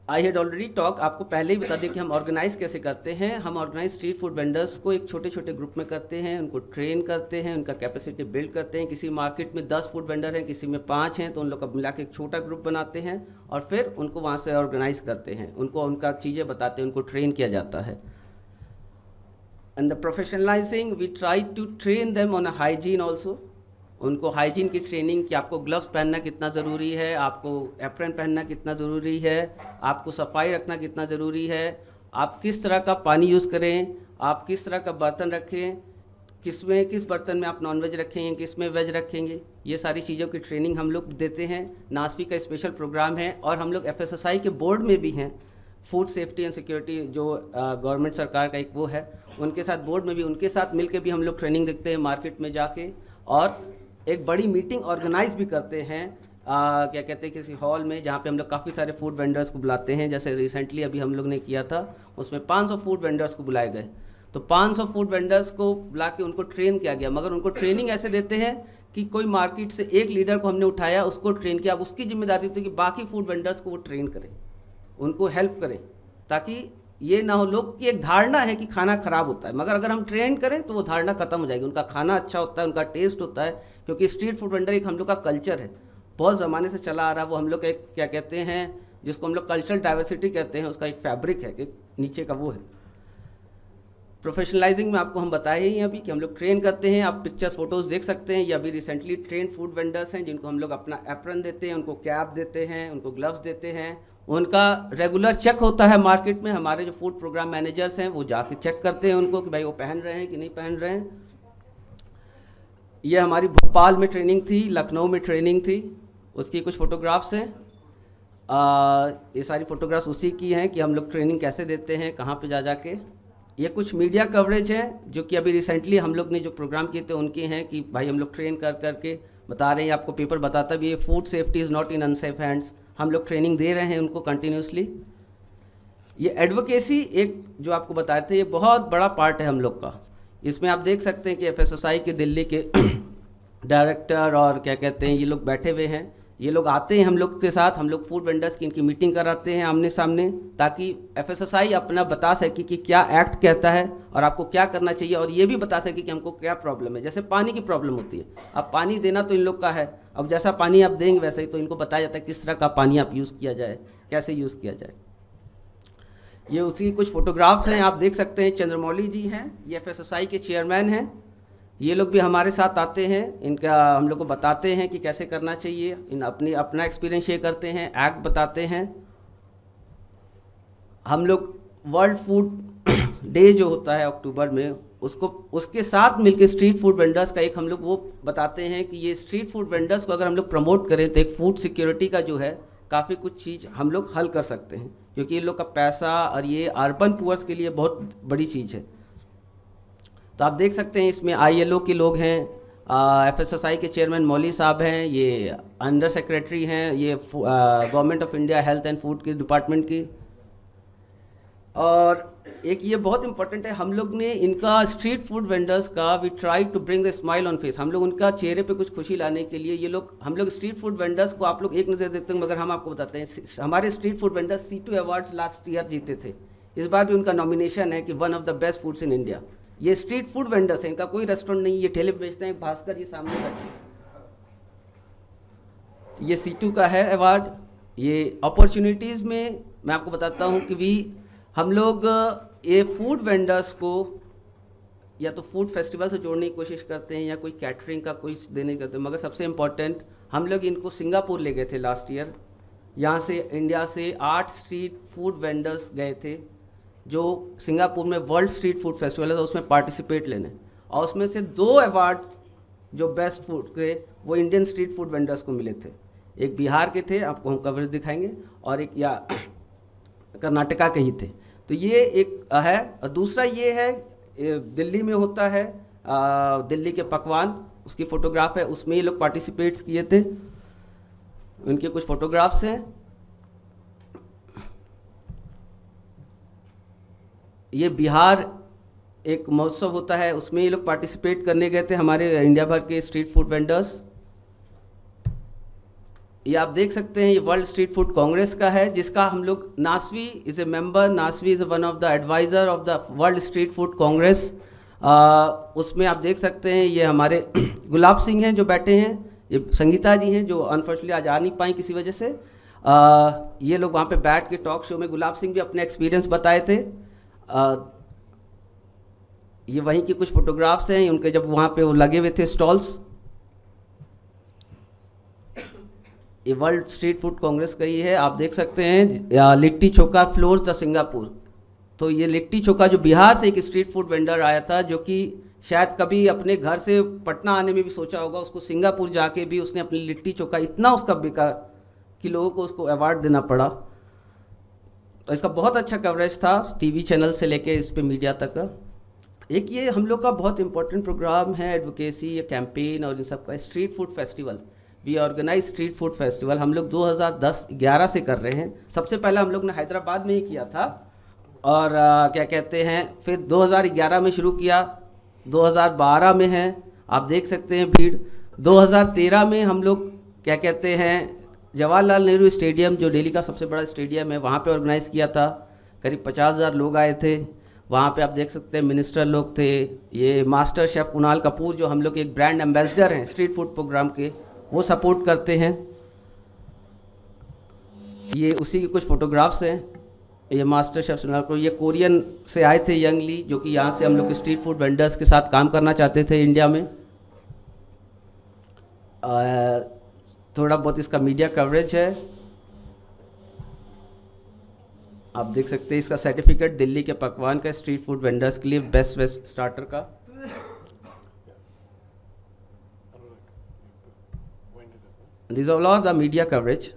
I had already talked, आपको पहले ही बता दें कि हम organise कैसे करते हैं। हम ऑर्गेनाइज स्ट्रीट फूड वेंडर्स को एक छोटे छोटे ग्रुप में करते हैं, उनको ट्रेन करते हैं, उनका कैपेसिटी बिल्ड करते हैं। किसी मार्केट में 10 फूड वेंडर हैं, किसी में 5 हैं, तो उन लोग का मिला के एक छोटा ग्रुप बनाते हैं और फिर उनको वहाँ से ऑर्गेनाइज करते हैं, उनको उनका चीज़ें बताते हैं, उनको ट्रेन किया जाता है। And the professionalising we try to train them on a hygiene also, उनको हाइजीन की ट्रेनिंग कि आपको ग्लव्स पहनना कितना ज़रूरी है, आपको एप्रन पहनना कितना ज़रूरी है, आपको सफाई रखना कितना ज़रूरी है, आप किस तरह का पानी यूज़ करें, आप किस तरह का बर्तन रखें, किस बर्तन में आप नॉनवेज रखेंगे, किस में वेज रखेंगे, ये सारी चीज़ों की ट्रेनिंग हम लोग देते हैं। नासवी का स्पेशल प्रोग्राम है और हम लोग FSSAI के बोर्ड में भी हैं, फूड सेफ्टी एंड सिक्योरिटी जो गवर्नमेंट सरकार का एक वो है, उनके साथ बोर्ड में भी, उनके साथ मिल के भी हम लोग ट्रेनिंग देते हैं मार्केट में जाके, और एक बड़ी मीटिंग ऑर्गेनाइज भी करते हैं क्या कहते हैं किसी हॉल में, जहाँ पे हम लोग काफ़ी सारे फूड वेंडर्स को बुलाते हैं। जैसे रिसेंटली अभी हम लोग ने किया था, उसमें 500 फूड वेंडर्स को बुलाए गए। तो 500 फूड वेंडर्स को बुला के उनको ट्रेन किया गया, मगर उनको ट्रेनिंग ऐसे देते हैं कि कोई मार्केट से एक लीडर को हमने उठाया, उसको ट्रेन किया, अब उसकी जिम्मेदारी थी कि बाकी फूड वेंडर्स को वो ट्रेन करें, उनको हेल्प करें, ताकि ये ना हो लोग की एक धारणा है कि खाना खराब होता है, मगर अगर हम ट्रेन करें तो वो धारणा खत्म हो जाएगी, उनका खाना अच्छा होता है, उनका टेस्ट होता है, क्योंकि स्ट्रीट फूड वेंडर एक हम लोग का कल्चर है, बहुत ज़माने से चला आ रहा है, वो हम लोग एक क्या कहते हैं जिसको हम लोग कल्चरल डाइवर्सिटी कहते हैं, उसका एक फैब्रिक है कि नीचे का वो है। प्रोफेशनलाइजिंग में आपको हम बताए ही हैं अभी कि हम लोग ट्रेन करते हैं, आप पिक्चर्स फोटोज़ देख सकते हैं, ये अभी रिसेंटली ट्रेन फूड वेंडर्स हैं जिनको हम लोग अपना एप्रन देते हैं, उनको कैप देते हैं, उनको ग्लव्स देते हैं, उनका रेगुलर चेक होता है मार्केट में, हमारे जो फूड प्रोग्राम मैनेजर्स हैं वो जाके चेक करते हैं उनको कि भाई वो पहन रहे हैं कि नहीं पहन रहे हैं। ये हमारी भोपाल में ट्रेनिंग थी, लखनऊ में ट्रेनिंग थी, उसकी कुछ फ़ोटोग्राफ्स हैं, ये सारी फ़ोटोग्राफ्स उसी की हैं कि हम लोग ट्रेनिंग कैसे देते हैं, कहाँ पे जा के। ये कुछ मीडिया कवरेज है जो कि अभी रिसेंटली हम लोग ने जो प्रोग्राम किए थे उनके हैं कि भाई हम लोग ट्रेन कर करके बता रहे हैं, आपको पेपर बताता भी है food safety is not in unsafe hands, हम लोग ट्रेनिंग दे रहे हैं उनको कंटिन्यूसली। ये एडवोकेसी एक जो आपको बताए थे, ये बहुत बड़ा पार्ट है हम लोग का। इसमें आप देख सकते हैं कि FSSAI के दिल्ली के डायरेक्टर और क्या कहते हैं ये लोग बैठे हुए हैं, ये लोग आते हैं हम लोग के साथ, हम लोग फूड वेंडर्स की इनकी मीटिंग कराते हैं आमने सामने, ताकि FSSAI अपना बता सके कि क्या एक्ट कहता है और आपको क्या करना चाहिए, और ये भी बता सके कि हमको क्या प्रॉब्लम है। जैसे पानी की प्रॉब्लम होती है, अब पानी देना तो इन लोग का है, अब जैसा पानी आप देंगे वैसे ही तो इनको बताया जाता है किस तरह का पानी आप यूज़ किया जाए, कैसे यूज़ किया जाए। ये उसकी कुछ फ़ोटोग्राफ्स हैं, आप देख सकते हैं। चंद्रमौली जी हैं, ये FSSAI के चेयरमैन हैं, ये लोग भी हमारे साथ आते हैं, इनका हम लोग को बताते हैं कि कैसे करना चाहिए, इन अपना एक्सपीरियंस शेयर करते हैं, एक्ट बताते हैं। हम लोग वर्ल्ड फूड डे जो होता है अक्टूबर में, उसके साथ मिलकर स्ट्रीट फूड वेंडर्स का एक हम लोग वो बताते हैं कि ये स्ट्रीट फूड वेंडर्स को अगर हम लोग प्रमोट करें तो एक फूड सिक्योरिटी का जो है काफ़ी कुछ चीज़ हम लोग हल कर सकते हैं, क्योंकि ये लोग का पैसा और ये अर्बन पुअर्स के लिए बहुत बड़ी चीज़ है। तो आप देख सकते हैं इसमें ILO के लोग हैं, FSSAI के चेयरमैन मौली साहब हैं, ये अंडर सेक्रेटरी हैं, ये government of India health and food के डिपार्टमेंट की। और एक ये बहुत इंपॉर्टेंट है, हम लोग ने इनका स्ट्रीट फूड वेंडर्स का we try to bring the smile on face, हम लोग उनका चेहरे पे कुछ खुशी लाने के लिए ये लोग हम लोग स्ट्रीट फूड वेंडर्स को आप लोग एक नज़र देखते हैं, मगर हम आपको बताते हैं हमारे street food vendors C2 awards last year जीते थे, इस बार भी उनका नॉमिनेशन है कि one of the best foods in India. ये स्ट्रीट फूड वेंडर्स हैं, इनका कोई रेस्टोरेंट नहीं, ये ठेले पे बेचते हैं। भास्कर जी सामने बैठे, ये C2 का है अवार्ड। ये अपॉर्चुनिटीज़ में मैं आपको बताता हूँ कि हम लोग ये फूड वेंडर्स को या तो फूड फेस्टिवल से जोड़ने की कोशिश करते हैं या कोई कैटरिंग का कोई देने करते हैं, मगर सबसे इम्पॉर्टेंट हम लोग इनको सिंगापुर ले गए थे लास्ट ईयर। यहाँ से इंडिया से 8 स्ट्रीट फूड वेंडर्स गए थे जो सिंगापुर में वर्ल्ड स्ट्रीट फूड फेस्टिवल है तो उसमें पार्टिसिपेट लेने, और उसमें से 2 अवार्ड जो बेस्ट फूड के वो इंडियन स्ट्रीट फूड वेंडर्स को मिले थे। एक बिहार के थे, आपको हम कवरेज दिखाएंगे, और एक या कर्नाटका के ही थे। तो ये एक है, और दूसरा ये है दिल्ली में होता है, दिल्ली के पकवान, उसकी फ़ोटोग्राफ है, उसमें ये लोग पार्टिसिपेट्स किए थे, उनके कुछ फ़ोटोग्राफ्स हैं। ये बिहार एक महोत्सव होता है, उसमें ये लोग पार्टिसिपेट करने गए थे, हमारे इंडिया भर के स्ट्रीट फूड वेंडर्स। ये आप देख सकते हैं, ये वर्ल्ड स्ट्रीट फूड कांग्रेस का है, जिसका हम लोग NASVI is a member, NASVI is one of the adviser of the World Street Food Congress. उसमें आप देख सकते हैं ये हमारे गुलाब सिंह हैं जो बैठे हैं, ये संगीता जी हैं जो अनफॉर्चुनेटली आज आ नहीं पाई किसी वजह से। ये लोग वहाँ पे बैठ के टॉक शो में गुलाब सिंह भी अपने एक्सपीरियंस बताए थे। ये वहीं की कुछ फोटोग्राफ्स हैं उनके जब वहाँ पे वो लगे हुए थे स्टॉल्स। ये वर्ल्ड स्ट्रीट फूड कांग्रेस का ही है, आप देख सकते हैं litti chokha floors the Singapore. तो ये लिट्टी चोखा जो बिहार से एक स्ट्रीट फूड वेंडर आया था, जो कि शायद कभी अपने घर से पटना आने में भी सोचा होगा, उसको सिंगापुर जाके भी उसने अपनी लिट्टी चोखा इतना उसका बिका कि लोगों को उसको अवार्ड देना पड़ा। तो इसका बहुत अच्छा कवरेज था, टीवी चैनल से लेके इस पे मीडिया तक का। एक ये हम लोग का बहुत इंपॉर्टेंट प्रोग्राम है एडवोकेसी या कैंपेन और इन सब का, street food festival. We organise street food festival हम लोग 2010-11 से कर रहे हैं। सबसे पहले हम लोग ने हैदराबाद में ही किया था, और क्या कहते हैं, फिर 2011 में शुरू किया, 2012 में है, आप देख सकते हैं भीड़। 2013 में हम लोग क्या कहते हैं जवाहरलाल नेहरू स्टेडियम, जो दिल्ली का सबसे बड़ा स्टेडियम है, वहाँ पे ऑर्गेनाइज़ किया था। करीब 50,000 लोग आए थे। वहाँ पे आप देख सकते हैं मिनिस्टर लोग थे, ये मास्टर शेफ़ कुणाल कपूर जो हम लोग एक ब्रांड एम्बेसडर हैं स्ट्रीट फूड प्रोग्राम के, वो सपोर्ट करते हैं। ये उसी की कुछ फोटोग्राफ्स हैं। ये मास्टर शेफ़ कुणाल कपूर, ये कोरियन से आए थे यंग ली, जो कि यहाँ से हम लोग स्ट्रीट फूड वेंडर्स के साथ काम करना चाहते थे इंडिया में। थोड़ा बहुत इसका मीडिया कवरेज है, आप देख सकते हैं। इसका सर्टिफिकेट दिल्ली के पकवान का स्ट्रीट फूड वेंडर्स के लिए बेस्ट स्टार्टर का। These are all the media coverage.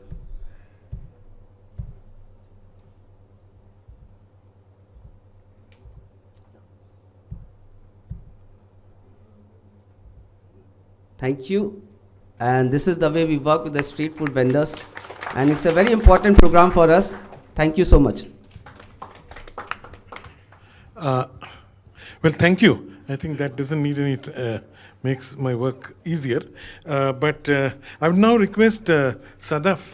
Thank you. And this is the way we work with the street food vendors, and it's a very important program for us. Thank you so much. Well, thank you. I think that doesn't need any, makes my work easier. But I would now request Sadaf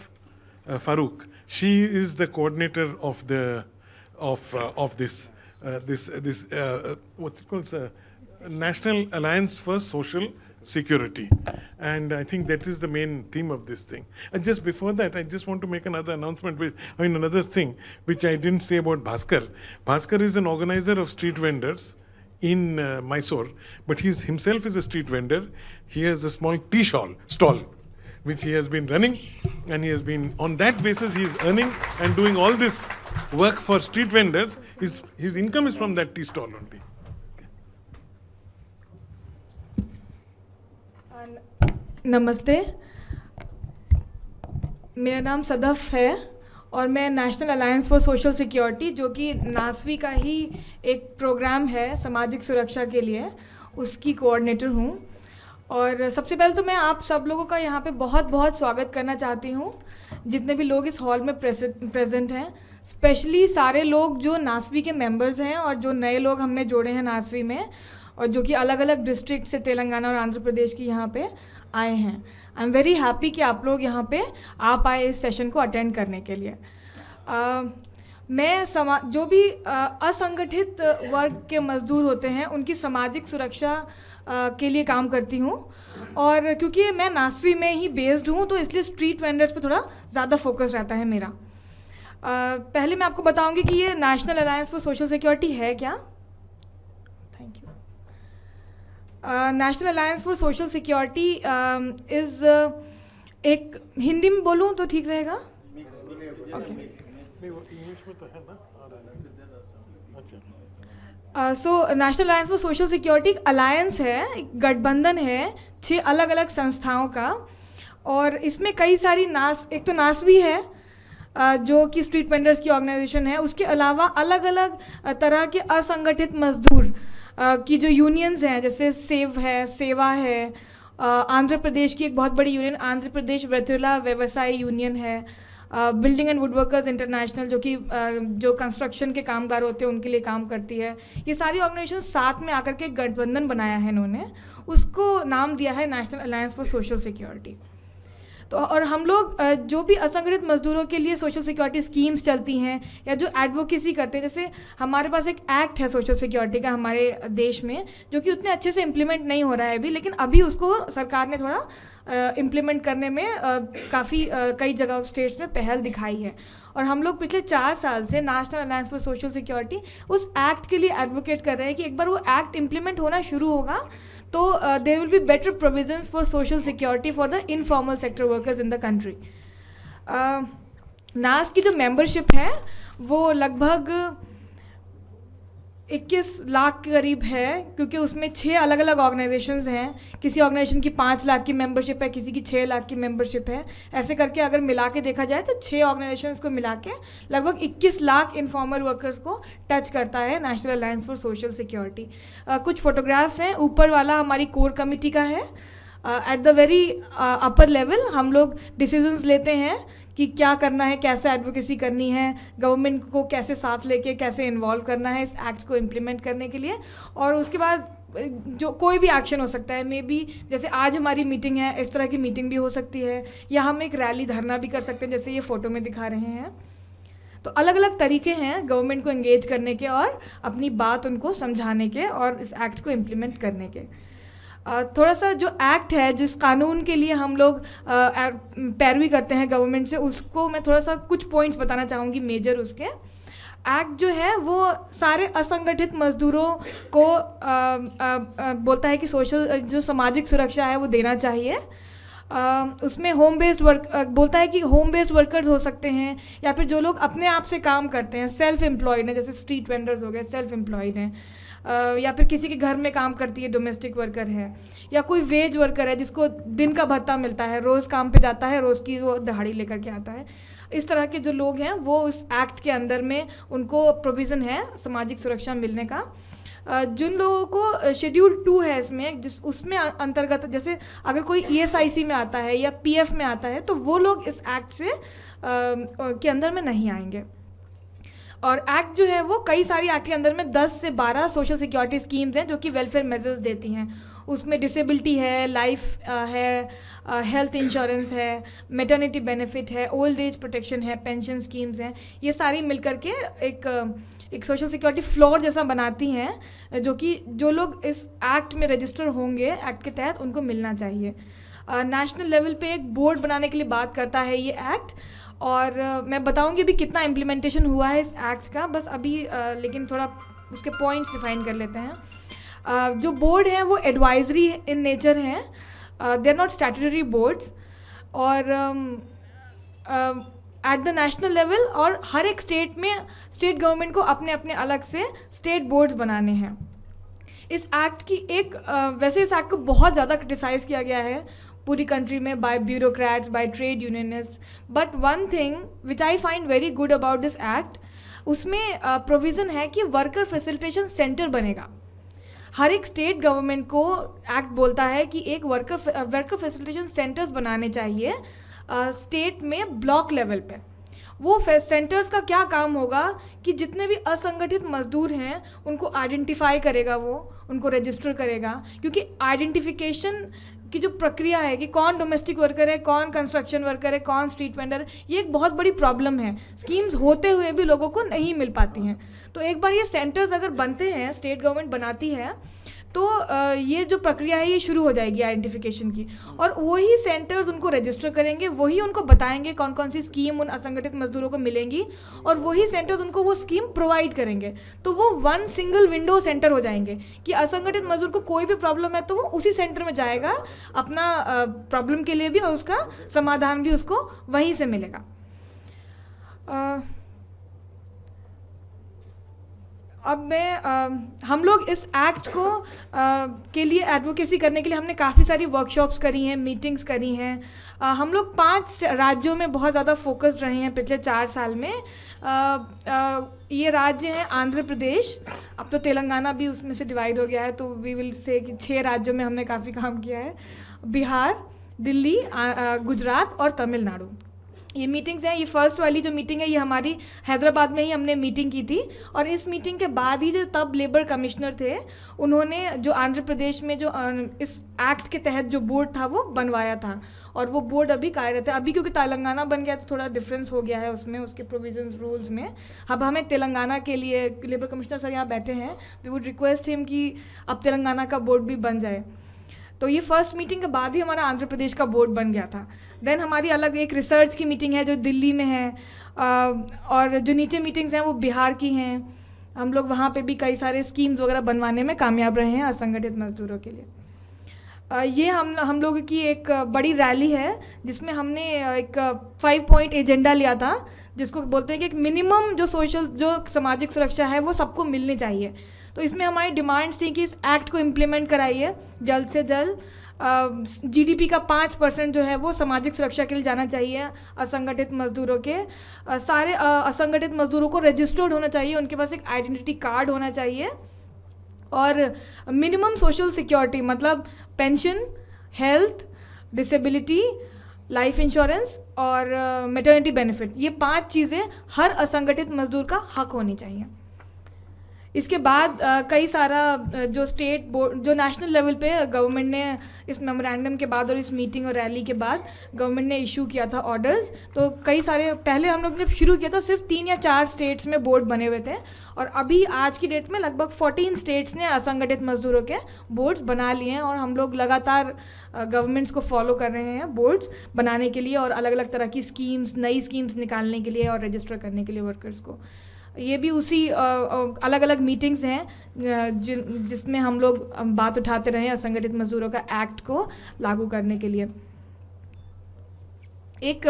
Farooq. She is the coordinator of the of this what's it called? National Alliance for Social Security, and I think that is the main theme of this thing. And just before that, I just want to make another announcement. Another thing which I didn't say about Bhaskar. Bhaskar is an organizer of street vendors in Mysore, but he himself is a street vendor. He has a small tea stall, which he has been running, and he has been on that basis he is earning and doing all this work for street vendors. His income is from that tea stall only. नमस्ते, मेरा नाम सदफ है और मैं national alliance for social security, जो कि नासवी का ही एक प्रोग्राम है सामाजिक सुरक्षा के लिए, उसकी कोऑर्डिनेटर हूँ। और सबसे पहले तो मैं आप सब लोगों का यहाँ पे बहुत बहुत स्वागत करना चाहती हूँ, जितने भी लोग इस हॉल में प्रेजेंट हैं, स्पेशली सारे लोग जो नासवी के मेंबर्स हैं और जो नए लोग हमने जोड़े हैं नासवी में, और जो कि अलग अलग डिस्ट्रिक्ट से तेलंगाना और आंध्र प्रदेश की यहाँ पे आए हैं। आई एम वेरी हैप्पी कि आप लोग यहाँ पे आप आए इस सेशन को अटेंड करने के लिए। मैं जो भी असंगठित वर्ग के मजदूर होते हैं उनकी सामाजिक सुरक्षा के लिए काम करती हूँ, और क्योंकि मैं नासवी में ही बेस्ड हूँ तो इसलिए स्ट्रीट वेंडर्स पे थोड़ा ज़्यादा फोकस रहता है मेरा। पहले मैं आपको बताऊँगी कि ये national alliance for social security है क्या। Thank you. National alliance for social security is एक, हिंदी में बोलूँ तो ठीक रहेगा? Okay. So national alliance for social security alliance है, एक गठबंधन है 6 अलग अलग संस्थाओं का, और इसमें कई सारी एक तो नासवी है जो कि स्ट्रीट वेंडर्स की ऑर्गेनाइजेशन है, उसके अलावा अलग अलग तरह के असंगठित मजदूर की जो यूनियंस हैं, जैसे सेवा है, आंध्र प्रदेश की एक बहुत बड़ी यूनियन आंध्र प्रदेश वृत्तिला व्यवसाय यूनियन है, building and would workers international जो कि जो कंस्ट्रक्शन के कामगार होते हैं उनके लिए काम करती है। ये सारी ऑर्गेनाइजेशन साथ में आकर के एक गठबंधन बनाया है इन्होंने, उसको नाम दिया है national alliance for social security. तो और हम लोग जो भी असंगठित मजदूरों के लिए सोशल सिक्योरिटी स्कीम्स चलती हैं या जो एडवोकेसी करते हैं, जैसे हमारे पास एक एक्ट है सोशल सिक्योरिटी का हमारे देश में, जो कि उतने अच्छे से इम्प्लीमेंट नहीं हो रहा है अभी, लेकिन अभी उसको सरकार ने थोड़ा इम्प्लीमेंट करने में काफ़ी कई जगह स्टेट्स में पहल दिखाई है। और हम लोग पिछले 4 साल से national alliance for social security उस एक्ट के लिए एडवोकेट कर रहे हैं कि एक बार वो एक्ट इम्प्लीमेंट होना शुरू होगा तो there will be better provisions for social security for the informal sector workers in the country. नास की जो मेंबरशिप है वो लगभग 21 लाख के करीब है, क्योंकि उसमें 6 अलग अलग ऑर्गेनाइजेशंस हैं। किसी ऑर्गेनाइजेशन की 5 लाख की मेंबरशिप है, किसी की 6 लाख की मेंबरशिप है। ऐसे करके अगर मिला के देखा जाए तो 6 ऑर्गेनाइजेशंस को मिला के लगभग 21 लाख इनफॉर्मल वर्कर्स को टच करता है national alliance for social security. कुछ फोटोग्राफ्स हैं, ऊपर वाला हमारी कोर कमेटी का है। At the very upper level हम लोग डिसीजंस लेते हैं कि क्या करना है, कैसे एडवोकेसी करनी है, गवर्नमेंट को कैसे साथ लेके कैसे इन्वॉल्व करना है इस एक्ट को इम्प्लीमेंट करने के लिए। और उसके बाद जो कोई भी एक्शन हो सकता है, मे बी जैसे आज हमारी मीटिंग है, इस तरह की मीटिंग भी हो सकती है, या हम एक रैली धरना भी कर सकते हैं जैसे ये फ़ोटो में दिखा रहे हैं। तो अलग अलग तरीके हैं गवर्नमेंट को एंगेज करने के और अपनी बात उनको समझाने के और इस एक्ट को इम्प्लीमेंट करने के। थोड़ा सा जो एक्ट है, जिस कानून के लिए हम लोग पैरवी करते हैं गवर्नमेंट से, उसको मैं थोड़ा सा कुछ पॉइंट्स बताना चाहूँगी मेजर उसके। एक्ट जो है वो सारे असंगठित मजदूरों को बोलता है कि सोशल जो सामाजिक सुरक्षा है वो देना चाहिए। उसमें होम बेस्ड वर्क बोलता है कि होम बेस्ड वर्कर्स हो सकते हैं, या फिर जो लोग अपने आप से काम करते हैं, सेल्फ एम्प्लॉयड हैं, जैसे स्ट्रीट वेंडर्स हो गए, सेल्फ एम्प्लॉयड हैं, या फिर किसी के घर में काम करती है, डोमेस्टिक वर्कर है, या कोई वेज वर्कर है जिसको दिन का भत्ता मिलता है, रोज़ काम पे जाता है, रोज़ की वो दिहाड़ी लेकर के आता है। इस तरह के जो लोग हैं वो उस एक्ट के अंदर में उनको प्रोविज़न है सामाजिक सुरक्षा मिलने का। जिन लोगों को शेड्यूल 2 है इसमें, जिस उसमें अंतर्गत जैसे अगर कोई ESIC में आता है या PF में आता है तो वो लोग इस एक्ट से के अंदर में नहीं आएंगे। और एक्ट जो है वो कई सारी एक्ट के अंदर में 10 से 12 सोशल सिक्योरिटी स्कीम्स हैं जो कि वेलफेयर मेजर्स देती हैं। उसमें डिसेबिलिटी है, लाइफ है, हेल्थ इंश्योरेंस है, मैटरनिटी बेनिफिट है, ओल्ड एज प्रोटेक्शन है, पेंशन स्कीम्स हैं। ये सारी मिलकर के एक सोशल सिक्योरिटी फ्लोर जैसा बनाती हैं, जो कि जो लोग इस एक्ट में रजिस्टर होंगे एक्ट के तहत उनको मिलना चाहिए। नेशनल लेवल पे एक बोर्ड बनाने के लिए बात करता है ये एक्ट, और मैं बताऊंगी अभी कितना इम्प्लीमेंटेशन हुआ है इस एक्ट का, बस अभी लेकिन थोड़ा उसके पॉइंट्स डिफाइन कर लेते हैं। जो बोर्ड है वो एडवाइजरी इन नेचर हैं, they are not statutory boards, और एट द नेशनल लेवल और हर एक स्टेट में स्टेट गवर्नमेंट को अपने अपने अलग से स्टेट बोर्ड्स बनाने हैं। इस एक्ट की एक वैसे इस एक्ट को बहुत ज़्यादा क्रिटिसाइज़ किया गया है पूरी कंट्री में by bureaucrats, by trade unionist, but one thing which I find very good about this act, उसमें प्रोविज़न है कि वर्कर फैसिलिटेशन सेंटर बनेगा। हर एक स्टेट गवर्नमेंट को एक्ट बोलता है कि एक वर्कर फैसिलिटेशन सेंटर्स बनाने चाहिए स्टेट में ब्लॉक लेवल पे। वो सेंटर्स का क्या काम होगा कि जितने भी असंगठित मजदूर हैं उनको आइडेंटिफाई करेगा, वो उनको रजिस्टर करेगा, क्योंकि आइडेंटिफिकेशन की जो प्रक्रिया है कि कौन डोमेस्टिक वर्कर है, कौन कंस्ट्रक्शन वर्कर है, कौन स्ट्रीट वेंडर, ये एक बहुत बड़ी प्रॉब्लम है। स्कीम्स होते हुए भी लोगों को नहीं मिल पाती हैं। तो एक बार ये सेंटर्स अगर बनते हैं, स्टेट गवर्नमेंट बनाती है, तो ये जो प्रक्रिया है ये शुरू हो जाएगी आइडेंटिफिकेशन की, और वही सेंटर्स उनको रजिस्टर करेंगे, वही उनको बताएंगे कौन कौन सी स्कीम उन असंगठित मजदूरों को मिलेंगी, और वही सेंटर्स उनको वो स्कीम प्रोवाइड करेंगे। तो वो वन सिंगल विंडो सेंटर हो जाएंगे कि असंगठित मजदूर को कोई भी प्रॉब्लम है तो वो उसी सेंटर में जाएगा, अपना प्रॉब्लम के लिए भी और उसका समाधान भी उसको वहीं से मिलेगा। अब मैं हम लोग इस एक्ट को के लिए एडवोकेसी करने के लिए हमने काफ़ी सारी वर्कशॉप्स करी हैं, मीटिंग्स करी हैं। हम लोग 5 राज्यों में बहुत ज़्यादा फोकस्ड रहे हैं पिछले 4 साल में। ये राज्य हैं आंध्र प्रदेश, अब तो तेलंगाना भी उसमें से डिवाइड हो गया है, तो वी विल से कि 6 राज्यों में हमने काफ़ी काम किया है। बिहार, दिल्ली, गुजरात और तमिलनाडु, ये मीटिंग्स हैं। ये फर्स्ट वाली जो मीटिंग है ये हमारी हैदराबाद में ही हमने मीटिंग की थी, और इस मीटिंग के बाद ही जो तब लेबर कमिश्नर थे उन्होंने जो आंध्र प्रदेश में जो इस एक्ट के तहत जो बोर्ड था वो बनवाया था, और वो बोर्ड अभी कार्यरत है। अभी क्योंकि तेलंगाना बन गया तो थोड़ा डिफरेंस हो गया है उसमें, उसके प्रोविजंस रूल्स में। अब हमें तेलंगाना के लिए लेबर कमिश्नर सर यहाँ बैठे हैं, वी वुड रिक्वेस्ट हिम कि अब तेलंगाना का बोर्ड भी बन जाए। तो ये फर्स्ट मीटिंग के बाद ही हमारा आंध्र प्रदेश का बोर्ड बन गया था। देन हमारी अलग एक रिसर्च की मीटिंग है जो दिल्ली में है, और जो नीचे मीटिंग्स हैं वो बिहार की हैं। हम लोग वहाँ पे भी कई सारे स्कीम्स वगैरह बनवाने में कामयाब रहे हैं असंगठित मजदूरों के लिए। ये हम लोगों की एक बड़ी रैली है जिसमें हमने एक 5 पॉइंट एजेंडा लिया था, जिसको बोलते हैं कि एक मिनिमम जो सामाजिक सुरक्षा है वो सबको मिलनी चाहिए। तो इसमें हमारी डिमांड्स थी कि इस एक्ट को इम्प्लीमेंट कराइए जल्द से जल्द। GDP का 5% जो है वो सामाजिक सुरक्षा के लिए जाना चाहिए असंगठित मजदूरों के। सारे असंगठित मजदूरों को रजिस्टर्ड होना चाहिए, उनके पास एक आइडेंटिटी कार्ड होना चाहिए, और मिनिमम सोशल सिक्योरिटी मतलब pension, health, disability, life insurance और मैटरनिटी बेनिफिट, ये 5 चीज़ें हर असंगठित मजदूर का हक होनी चाहिए। इसके बाद कई सारा जो स्टेट बोर्ड, जो नेशनल लेवल पे गवर्नमेंट ने इस मेमोरेंडम के बाद और इस मीटिंग और रैली के बाद गवर्नमेंट ने इशू किया था ऑर्डर्स। तो कई सारे, पहले हम लोग ने शुरू किया था सिर्फ 3 या 4 स्टेट्स में बोर्ड बने हुए थे, और अभी आज की डेट में लगभग 14 स्टेट्स ने असंगठित मजदूरों के बोर्ड्स बना लिए हैं, और हम लोग लगातार गवर्नमेंट्स को फॉलो कर रहे हैं बोर्ड्स बनाने के लिए और अलग अलग तरह की स्कीम्स, नई स्कीम्स निकालने के लिए और रजिस्टर करने के लिए वर्कर्स को। ये भी उसी अलग अलग मीटिंग्स हैं जिसमें हम लोग बात उठाते रहे असंगठित मजदूरों का एक्ट को लागू करने के लिए। एक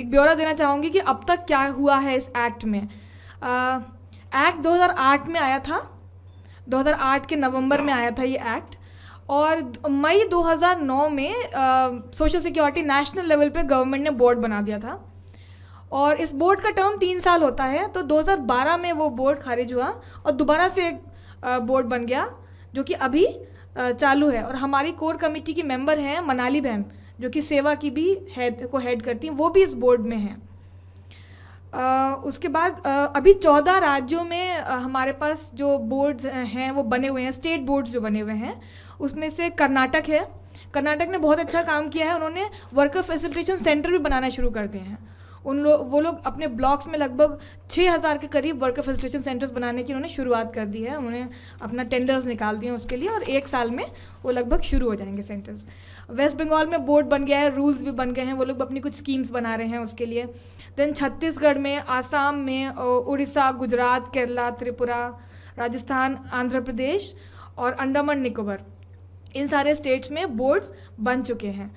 ब्यौरा देना चाहूँगी कि अब तक क्या हुआ है इस एक्ट में। एक्ट 2008 में आया था, 2008 के नवंबर में आया था ये एक्ट, और मई 2009 में सोशल सिक्योरिटी नेशनल लेवल पे गवर्नमेंट ने बोर्ड बना दिया था, और इस बोर्ड का टर्म 3 साल होता है। तो 2012 में वो बोर्ड खारिज हुआ और दोबारा से एक बोर्ड बन गया जो कि अभी चालू है। और हमारी कोर कमेटी की मेंबर हैं मनाली बहन, जो कि सेवा की भी हेड करती हैं, वो भी इस बोर्ड में हैं। उसके बाद अभी 14 राज्यों में हमारे पास जो बोर्ड्स हैं वो बने हुए हैं, स्टेट बोर्ड्स जो बने हुए हैं, उसमें से कर्नाटक है। कर्नाटक ने बहुत अच्छा काम किया है, उन्होंने वर्कर फैसिलिटेशन सेंटर भी बनाना शुरू कर दिए हैं। वो लोग अपने ब्लॉक्स में लगभग 6000 के करीब वर्कर फैसिलिटेशन सेंटर्स बनाने की उन्होंने शुरुआत कर दी है। उन्होंने अपना टेंडर्स निकाल दिए उसके लिए, और 1 साल में वो लगभग शुरू हो जाएंगे सेंटर्स। वेस्ट बंगाल में बोर्ड बन गया है, रूल्स भी बन गए हैं, वो लोग अपनी कुछ स्कीम्स बना रहे हैं उसके लिए। देन छत्तीसगढ़ में, आसाम में, उड़ीसा, गुजरात, केरला, त्रिपुरा, राजस्थान, आंध्र प्रदेश और अंडमान निकोबार, इन सारे स्टेट्स में बोर्ड्स बन चुके हैं।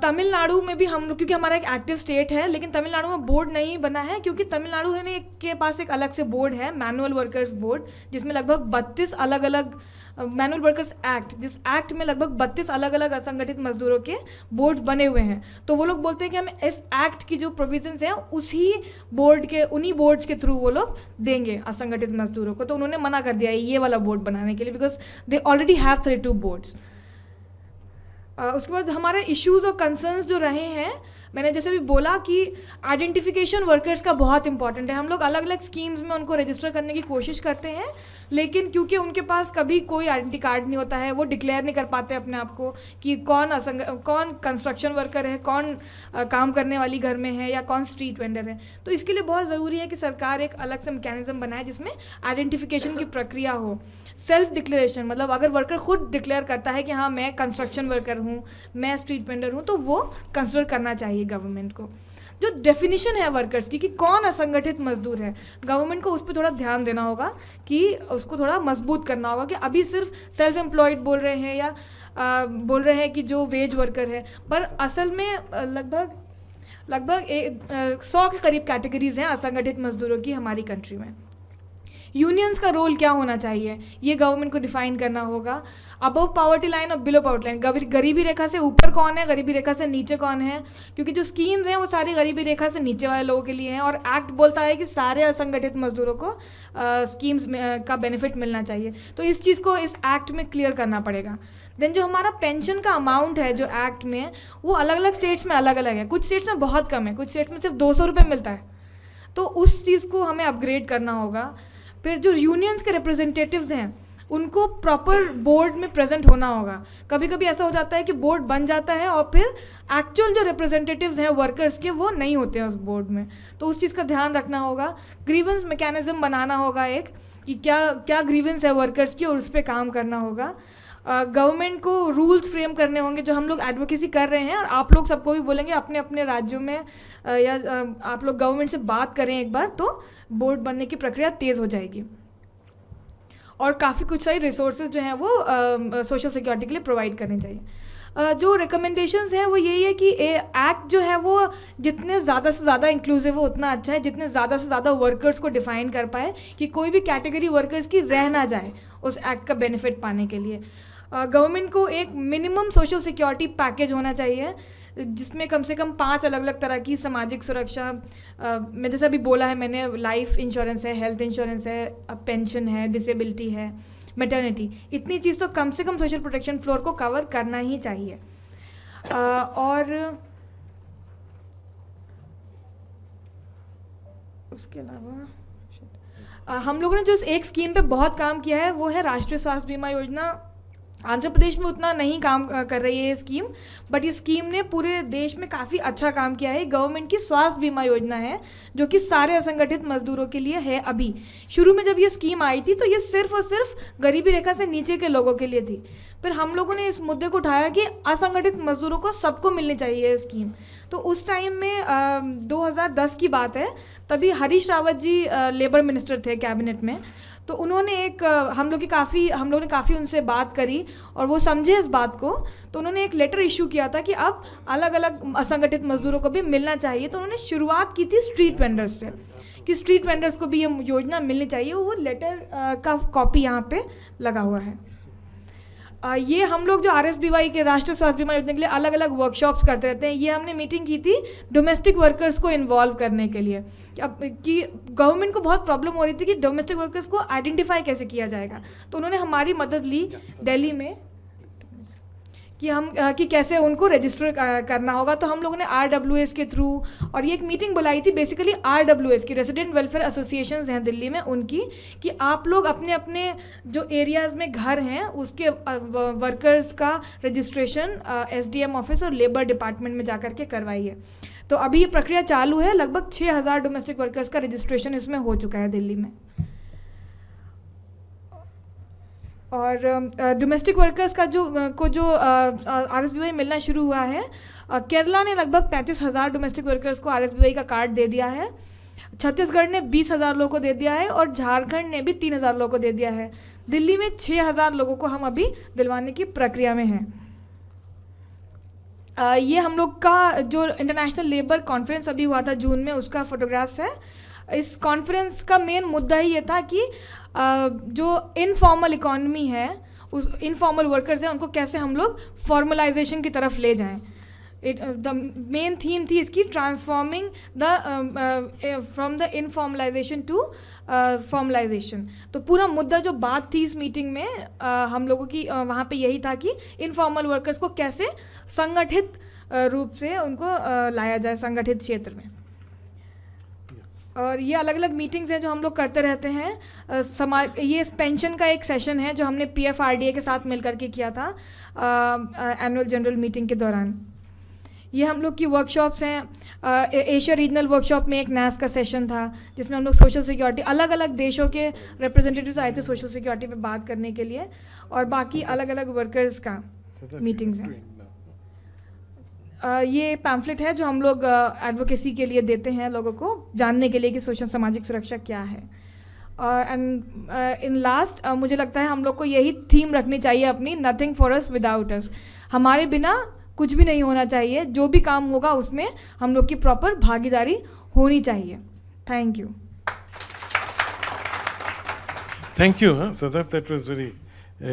तमिलनाडु में भी हम लोग, क्योंकि हमारा एक एक्टिव स्टेट है, लेकिन तमिलनाडु में बोर्ड नहीं बना है क्योंकि तमिलनाडु के पास एक अलग से बोर्ड है, मैनुअल वर्कर्स बोर्ड, जिसमें लगभग 32 अलग अलग मैनुअल वर्कर्स एक्ट, जिस एक्ट में लगभग 32 अलग अलग असंगठित मजदूरों के बोर्ड्स बने हुए हैं। तो वो लोग बोलते हैं कि हम इस एक्ट की जो प्रोविजंस हैं उन्हीं बोर्ड्स के थ्रू वो लोग देंगे असंगठित मजदूरों को। तो उन्होंने मना कर दिया है ये वाला बोर्ड बनाने के लिए, because they already have 32 boards. उसके बाद हमारे इश्यूज़ और कंसर्न्स जो रहे हैं, मैंने जैसे भी बोला कि आइडेंटिफिकेशन वर्कर्स का बहुत इंपॉर्टेंट है। हम लोग अलग अलग स्कीम्स में उनको रजिस्टर करने की कोशिश करते हैं, लेकिन क्योंकि उनके पास कभी कोई आइडेंटिटी कार्ड नहीं होता है, वो डिक्लेयर नहीं कर पाते अपने आप को कि कौन कंस्ट्रक्शन वर्कर है, कौन काम करने वाली घर में है, या कौन स्ट्रीट वेंडर है। तो इसके लिए बहुत ज़रूरी है कि सरकार एक अलग से मैकेनिज्म बनाए जिसमें आइडेंटिफिकेशन की प्रक्रिया हो। सेल्फ डिक्लेरेशन, मतलब अगर वर्कर खुद डिक्लेयर करता है कि हाँ मैं कंस्ट्रक्शन वर्कर हूँ, मैं स्ट्रीट वेंडर हूँ, तो वो कंसिडर करना चाहिए गवर्नमेंट को। जो डेफिनेशन है वर्कर्स की कि कौन असंगठित मजदूर है, गवर्नमेंट को उस पर थोड़ा ध्यान देना होगा कि उसको थोड़ा मजबूत करना होगा कि अभी सिर्फ सेल्फ एम्प्लॉयड बोल रहे हैं या बोल रहे हैं कि जो वेज वर्कर है, पर असल में लगभग 100 के करीब कैटेगरीज हैं असंगठित मजदूरों की हमारी कंट्री में। यूनियंस का रोल क्या होना चाहिए, ये गवर्नमेंट को डिफाइन करना होगा। अबव पॉवर्टी लाइन और बिलो पॉवर्टी लाइन, गरीबी रेखा से ऊपर कौन है, गरीबी रेखा से नीचे कौन है, क्योंकि जो स्कीम्स हैं वो सारी गरीबी रेखा से नीचे वाले लोगों के लिए हैं, और एक्ट बोलता है कि सारे असंगठित मजदूरों को स्कीम्स का बेनिफिट मिलना चाहिए। तो इस चीज़ को इस एक्ट में क्लियर करना पड़ेगा। देन जो हमारा पेंशन का अमाउंट है जो एक्ट में, वो अलग अलग स्टेट्स में अलग अलग है। कुछ स्टेट्स में बहुत कम है, कुछ स्टेट्स में सिर्फ 200 रुपये मिलता है, तो उस चीज़ को हमें अपग्रेड करना होगा। फिर जो यूनियंस के रिप्रेजेंटेटिव्स हैं उनको प्रॉपर बोर्ड में प्रेजेंट होना होगा। कभी कभी ऐसा हो जाता है कि बोर्ड बन जाता है और फिर एक्चुअल जो रिप्रेजेंटेटिव्स हैं वर्कर्स के वो नहीं होते हैं उस बोर्ड में, तो उस चीज़ का ध्यान रखना होगा। ग्रीवेंस मैकेनिज्म बनाना होगा एक, कि क्या ग्रीवेंस है वर्कर्स की, और उस पर काम करना होगा। गवर्नमेंट को रूल्स फ्रेम करने होंगे, जो हम लोग एडवोकेसी कर रहे हैं, और आप लोग सबको भी बोलेंगे अपने अपने राज्यों में या आप लोग गवर्नमेंट से बात करें एक बार, तो बोर्ड बनने की प्रक्रिया तेज़ हो जाएगी। और काफ़ी कुछ सारी रिसोर्सेज जो हैं वो सोशल सिक्योरिटी के लिए प्रोवाइड करने चाहिए। जो रिकमेंडेशंस हैं वो यही है कि एक्ट जो है वो जितने ज़्यादा से ज़्यादा इंक्लूसिव हो उतना अच्छा है, जितने ज़्यादा से ज़्यादा वर्कर्स को डिफाइन कर पाए कि कोई भी कैटेगरी वर्कर्स की रह ना जाए उस एक्ट का बेनिफिट पाने के लिए। गवर्नमेंट को एक मिनिमम सोशल सिक्योरिटी पैकेज होना चाहिए जिसमें कम से कम 5 अलग अलग तरह की सामाजिक सुरक्षा, मैं जैसे अभी बोला है मैंने, लाइफ इंश्योरेंस है, हेल्थ इंश्योरेंस है, पेंशन है, डिसेबिलिटी है, मैटरनिटी, इतनी चीज़ तो कम से कम सोशल प्रोटेक्शन फ्लोर को कवर करना ही चाहिए। और उसके अलावा हम लोगों ने जो एक स्कीम पे बहुत काम किया है वो है राष्ट्रीय स्वास्थ्य बीमा योजना। आंध्र प्रदेश में उतना नहीं काम कर रही है ये स्कीम, बट ये स्कीम ने पूरे देश में काफ़ी अच्छा काम किया है। गवर्नमेंट की स्वास्थ्य बीमा योजना है जो कि सारे असंगठित मजदूरों के लिए है। अभी शुरू में जब ये स्कीम आई थी तो ये सिर्फ और सिर्फ गरीबी रेखा से नीचे के लोगों के लिए थी। फिर हम लोगों ने इस मुद्दे को उठाया कि असंगठित मजदूरों को सबको मिलनी चाहिए ये स्कीम। तो उस टाइम में 2010 की बात है, तभी हरीश रावत जी लेबर मिनिस्टर थे कैबिनेट में। तो उन्होंने हम लोगों ने काफ़ी उनसे बात करी और वो समझे इस बात को। तो उन्होंने एक लेटर इशू किया था कि अब अलग अलग असंगठित मजदूरों को भी मिलना चाहिए। तो उन्होंने शुरुआत की थी स्ट्रीट वेंडर्स से कि स्ट्रीट वेंडर्स को भी ये योजना मिलनी चाहिए। वो लेटर का कॉपी यहाँ पे लगा हुआ है। ये हम लोग जो RSBY के राष्ट्रीय स्वास्थ्य बीमा योजना के लिए अलग अलग वर्कशॉप्स करते रहते हैं। ये हमने मीटिंग की थी डोमेस्टिक वर्कर्स को इन्वॉल्व करने के लिए कि गवर्नमेंट को बहुत प्रॉब्लम हो रही थी कि डोमेस्टिक वर्कर्स को आइडेंटिफाई कैसे किया जाएगा। तो उन्होंने हमारी मदद ली दिल्ली में कि कैसे उनको रजिस्टर करना होगा। तो हम लोगों ने RWS के थ्रू और ये एक मीटिंग बुलाई थी बेसिकली RWS की, रेजिडेंट वेलफेयर एसोसिएशंस हैं दिल्ली में, उनकी, कि आप लोग अपने अपने जो एरियाज़ में घर हैं उसके वर्कर्स का रजिस्ट्रेशन SDM ऑफिस और लेबर डिपार्टमेंट में जा कर के करवाइए। तो अभी ये प्रक्रिया चालू है। लगभग 6000 डोमेस्टिक वर्कर्स का रजिस्ट्रेशन इसमें हो चुका है दिल्ली में। और डोमेस्टिक वर्कर्स का जो RSBY मिलना शुरू हुआ है, केरला ने लगभग 35,000 डोमेस्टिक वर्कर्स को RSBY का कार्ड दे दिया है। छत्तीसगढ़ ने 20,000 लोगों को दे दिया है और झारखंड ने भी 3,000 लोगों को दे दिया है। दिल्ली में 6,000 लोगों को हम अभी दिलवाने की प्रक्रिया में हैं। ये हम लोग का जो इंटरनेशनल लेबर कॉन्फ्रेंस अभी हुआ था जून में, उसका फोटोग्राफ्स है। इस कॉन्फ्रेंस का मेन मुद्दा ही ये था कि जो इनफॉर्मल इकॉनमी है, उस इनफॉर्मल वर्कर्स हैं, उनको कैसे हम लोग फॉर्मलाइजेशन की तरफ ले जाएं। द मेन थीम थी इसकी transforming from the informalisation to formalisation. तो पूरा मुद्दा जो बात थी इस मीटिंग में हम लोगों की वहाँ पे यही था कि इनफॉर्मल वर्कर्स को कैसे संगठित रूप से उनको लाया जाए संगठित क्षेत्र में। और ये अलग अलग मीटिंग्स हैं जो हम लोग करते रहते हैं। ये पेंशन का एक सेशन है जो हमने PFRDA के साथ मिल करके किया था एनुअल जनरल मीटिंग के दौरान। ये हम लोग की वर्कशॉप्स हैं। एशिया रीजनल वर्कशॉप में एक NAS का सेशन था जिसमें हम लोग सोशल सिक्योरिटी, अलग अलग देशों के रिप्रेजेंटेटिव्स आए थे सोशल सिक्योरिटी पे बात करने के लिए, और बाकी अलग अलग वर्कर्स का मीटिंग्स हैं। ये पैम्फलेट है जो हम लोग एडवोकेसी के लिए देते हैं लोगों को जानने के लिए कि सोशल सामाजिक सुरक्षा क्या है। एंड इन लास्ट मुझे लगता है हम लोग को यही थीम रखनी चाहिए अपनी, नथिंग फॉर अस विदाउट अस। हमारे बिना कुछ भी नहीं होना चाहिए। जो भी काम होगा उसमें हम लोग की प्रॉपर भागीदारी होनी चाहिए। Thank you. Thank you, Sadaf. That was very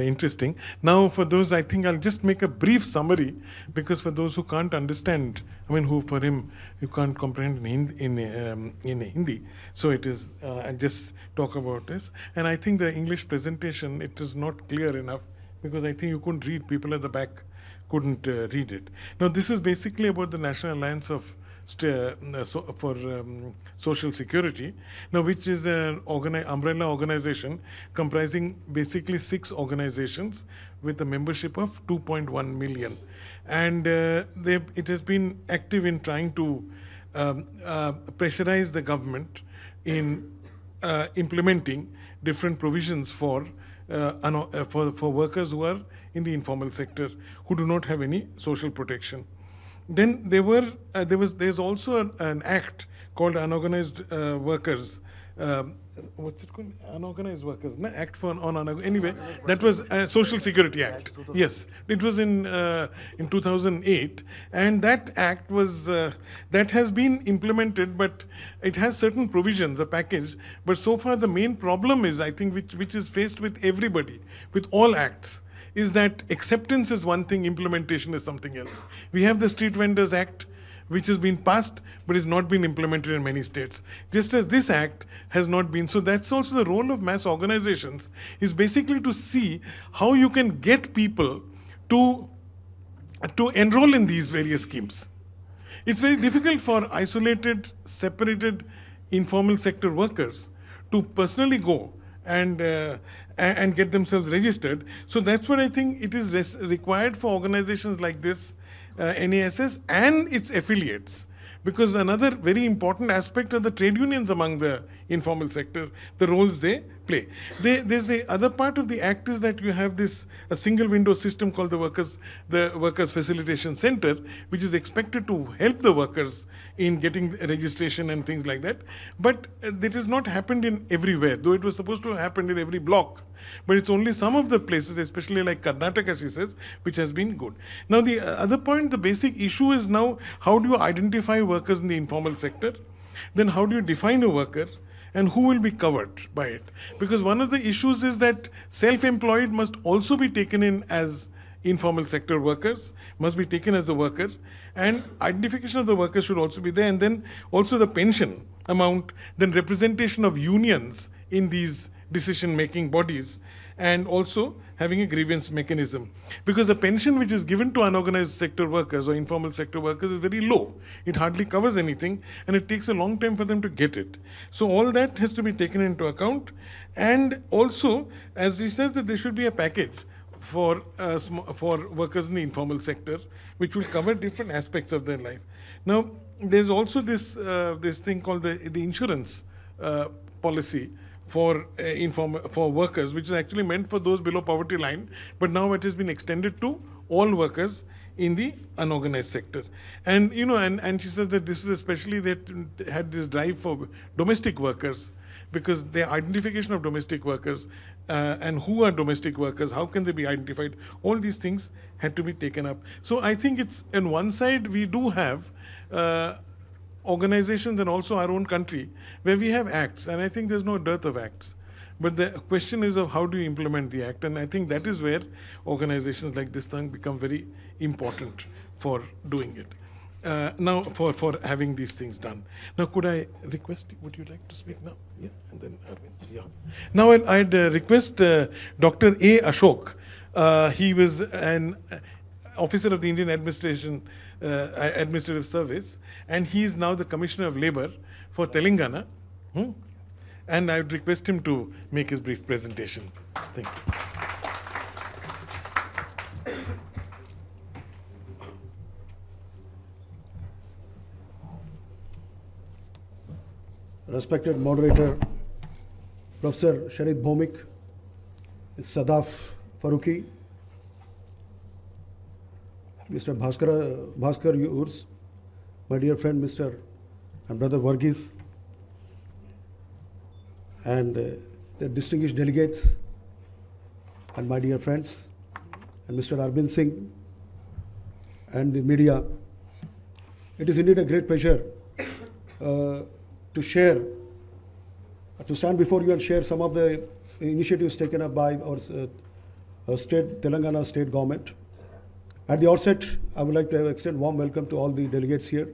interesting. Now, for those, I think I'll just make a brief summary, because for those who can't understand, I mean, who for him you can't comprehend in Hindi, so it is. I'll just talk about this. And I think the English presentation, it is not clear enough, because I think you couldn't read. People at the back couldn't read it. Now, this is basically about the National Alliance of Social Security, now which is an umbrella organization comprising basically 6 organizations with a membership of 2.1 million, and it has been active in trying to pressurize the government in implementing different provisions for workers who are in the informal sector who do not have any social protection. Then there's also an act called Unorganized Workers. What's it called? Unorganized Workers, no? Act for anyway, that was a Social Security Act. Yes, it was in 2008, and that act was that has been implemented, but it has certain provisions, a package. But so far, the main problem is, I think, which is faced with everybody, with all acts, is that acceptance is one thing, implementation is something else. We have the Street Vendors Act, which has been passed but has not been implemented in many states, just as this act has not been. So that's also the role of mass organizations, is basically to see how you can get people to to enroll in these various schemes. It's very difficult for isolated, separated informal sector workers to personally go and get themselves registered. So that's what I think it is required for organizations like this, NASS and its affiliates. Because another very important aspect are the trade unions among the informal sector, the roles they play. There's the other part of the act is that you have a single window system called the Workers Facilitation Center, which is expected to help the workers in getting registration and things like that. But that has not happened in everywhere, though it was supposed to have happened in every block. But it's only some of the places, especially like Karnataka, she says, which has been good. Now, the other point, the basic issue is now, how do you identify workers in the informal sector? Then how do you define a worker? And who will be covered by it? Because one of the issues is that self-employed must also be taken in as informal sector workers, must be taken as a worker, and identification of the workers should also be there, and then also the pension amount, then representation of unions in these decision-making bodies, and also having a grievance mechanism. Because the pension which is given to unorganized sector workers or informal sector workers is very low. It hardly covers anything, and it takes a long time for them to get it. So all that has to be taken into account. And also, as he says, that there should be a package for workers in the informal sector, which will cover different aspects of their life. Now, there's also this thing called the insurance policy for workers, which is actually meant for those below poverty line, but now it has been extended to all workers in the unorganized sector. And and she says that this is especially that had this drive for domestic workers, because the identification of domestic workers and who are domestic workers, how can they be identified, all these things had to be taken up. So I think it's, on one side we do have organizations and also our own country where we have acts, and I think there's no dearth of acts. But the question is of how do you implement the act, and I think that is where organizations like this thing become very important for doing it. Now, for having these things done. Now, could I request, would you like to speak now? Yeah, and then Arvind. Yeah. Now, I'd request Dr. A. Ashok. He was an officer of the Indian Administrative Service, and he is now the Commissioner of Labour for Telangana. And I would request him to make his brief presentation. Thank you. Respected moderator, Professor Sharid Bhomik, Sadaf Farooqi, Mr. Bhaskar Urs, my dear friend Mr. and brother Varghese, and the distinguished delegates, and my dear friends, and Mr. Arvind Singh, and the media. It is indeed a great pleasure to stand before you and share some of the initiatives taken up by our Telangana state government. At the outset, I would like to extend warm welcome to all the delegates here,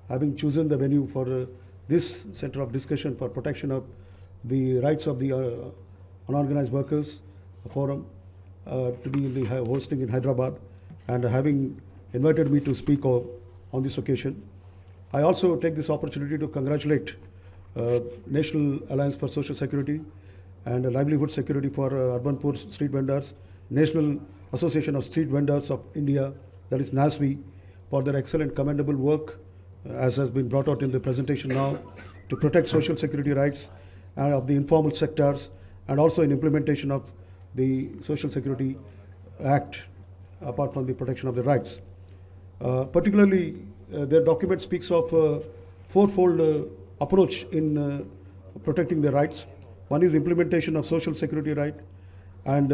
having chosen the venue for this center of discussion for protection of the rights of the unorganized workers forum to be in the hosting in Hyderabad, and having invited me to speak on this occasion. I also take this opportunity to congratulate National Alliance for Social Security and Livelihood Security for Urban Poor Street Vendors, National Association of Street Vendors of India, that is NASVI, for their excellent commendable work, as has been brought out in the presentation now, to protect social security rights of the informal sectors, and also in implementation of the Social Security Act, apart from the protection of the rights. Particularly, their document speaks of a fourfold approach in protecting the rights. One is implementation of social security right, and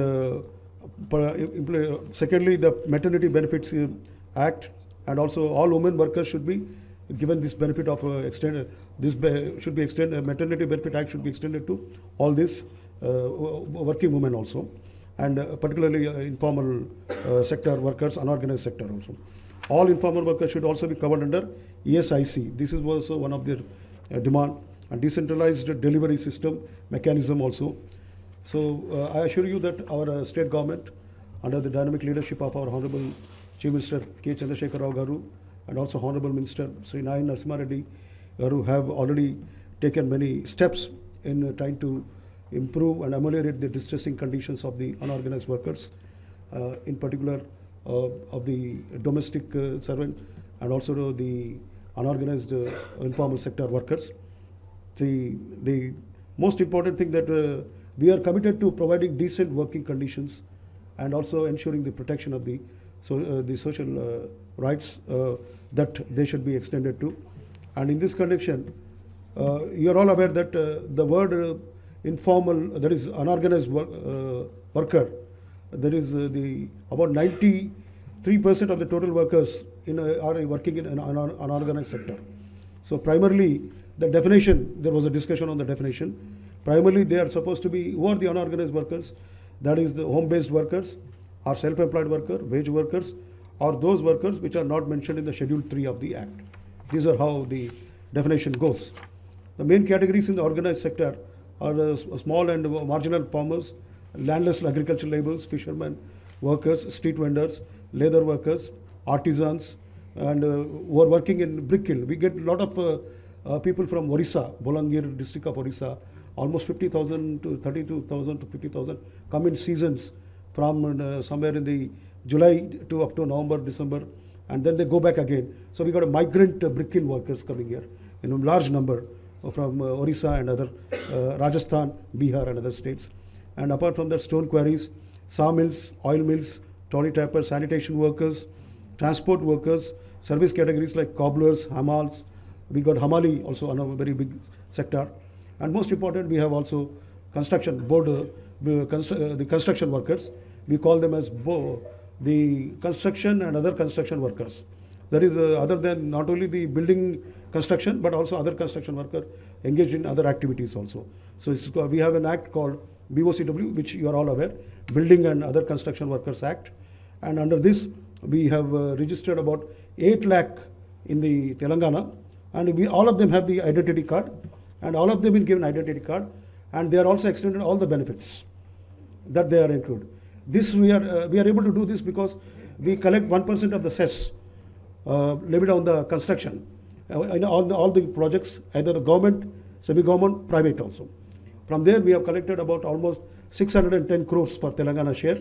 secondly, the Maternity Benefits Act, and also all women workers should be given this benefit of Maternity Benefit Act should be extended to all these working women also, and particularly informal sector workers, unorganized sector also. All informal workers should also be covered under ESIC. This is also one of their demand, and decentralized delivery system mechanism also. So I assure you that our state government, under the dynamic leadership of our Honorable Chief Minister K. Chandrasekhar Rao Garu, and also Honorable Minister Sri Nayan Narasimha Reddy Garu have already taken many steps in trying to improve and ameliorate the distressing conditions of the unorganized workers, in particular of the domestic servant and also the unorganized informal sector workers. The most important thing that we are committed to providing decent working conditions and also ensuring the protection of the social rights that they should be extended to. And in this connection, you are all aware that the word informal, that is unorganized worker, that is about 93% of the total workers are working in an unorganized sector. So primarily, the definition, there was a discussion on the definition. Primarily, they are supposed to be, who are the unorganized workers? That is the home-based workers, or self-employed worker, wage workers, or those workers which are not mentioned in the Schedule 3 of the Act. These are how the definition goes. The main categories in the organized sector are small and marginal farmers, landless agricultural laborers, fishermen, workers, street vendors, leather workers, artisans, and who are working in brick kiln. We get a lot of people from Orissa, Bolangir district of Orissa, almost 50,000 to 32,000 to 50,000 come in seasons from somewhere in the July to up to November, December, and then they go back again. So we got a migrant brick kiln workers coming here in a large number from Orissa and other Rajasthan, Bihar and other states. And apart from that, stone quarries, sawmills, oil mills, trolley tappers, sanitation workers, transport workers, service categories like cobblers, hammals. We got Hamali also on a very big sector. And most important, we have also construction board, the construction workers. We call them as the construction and other construction workers. That is other than not only the building construction, but also other construction worker engaged in other activities also. So we have an act called BOCW, which you are all aware, Building and Other Construction Workers Act. And under this, we have registered about 8 lakh in the Telangana, and all of them have the identity card, and all of them been given identity card, and they are also extended all the benefits that they are included. This we are able to do this because we collect 1% of the cess levied on the construction in all the projects, either the government, semi-government, private also. From there, we have collected about almost 610 crores for Telangana share,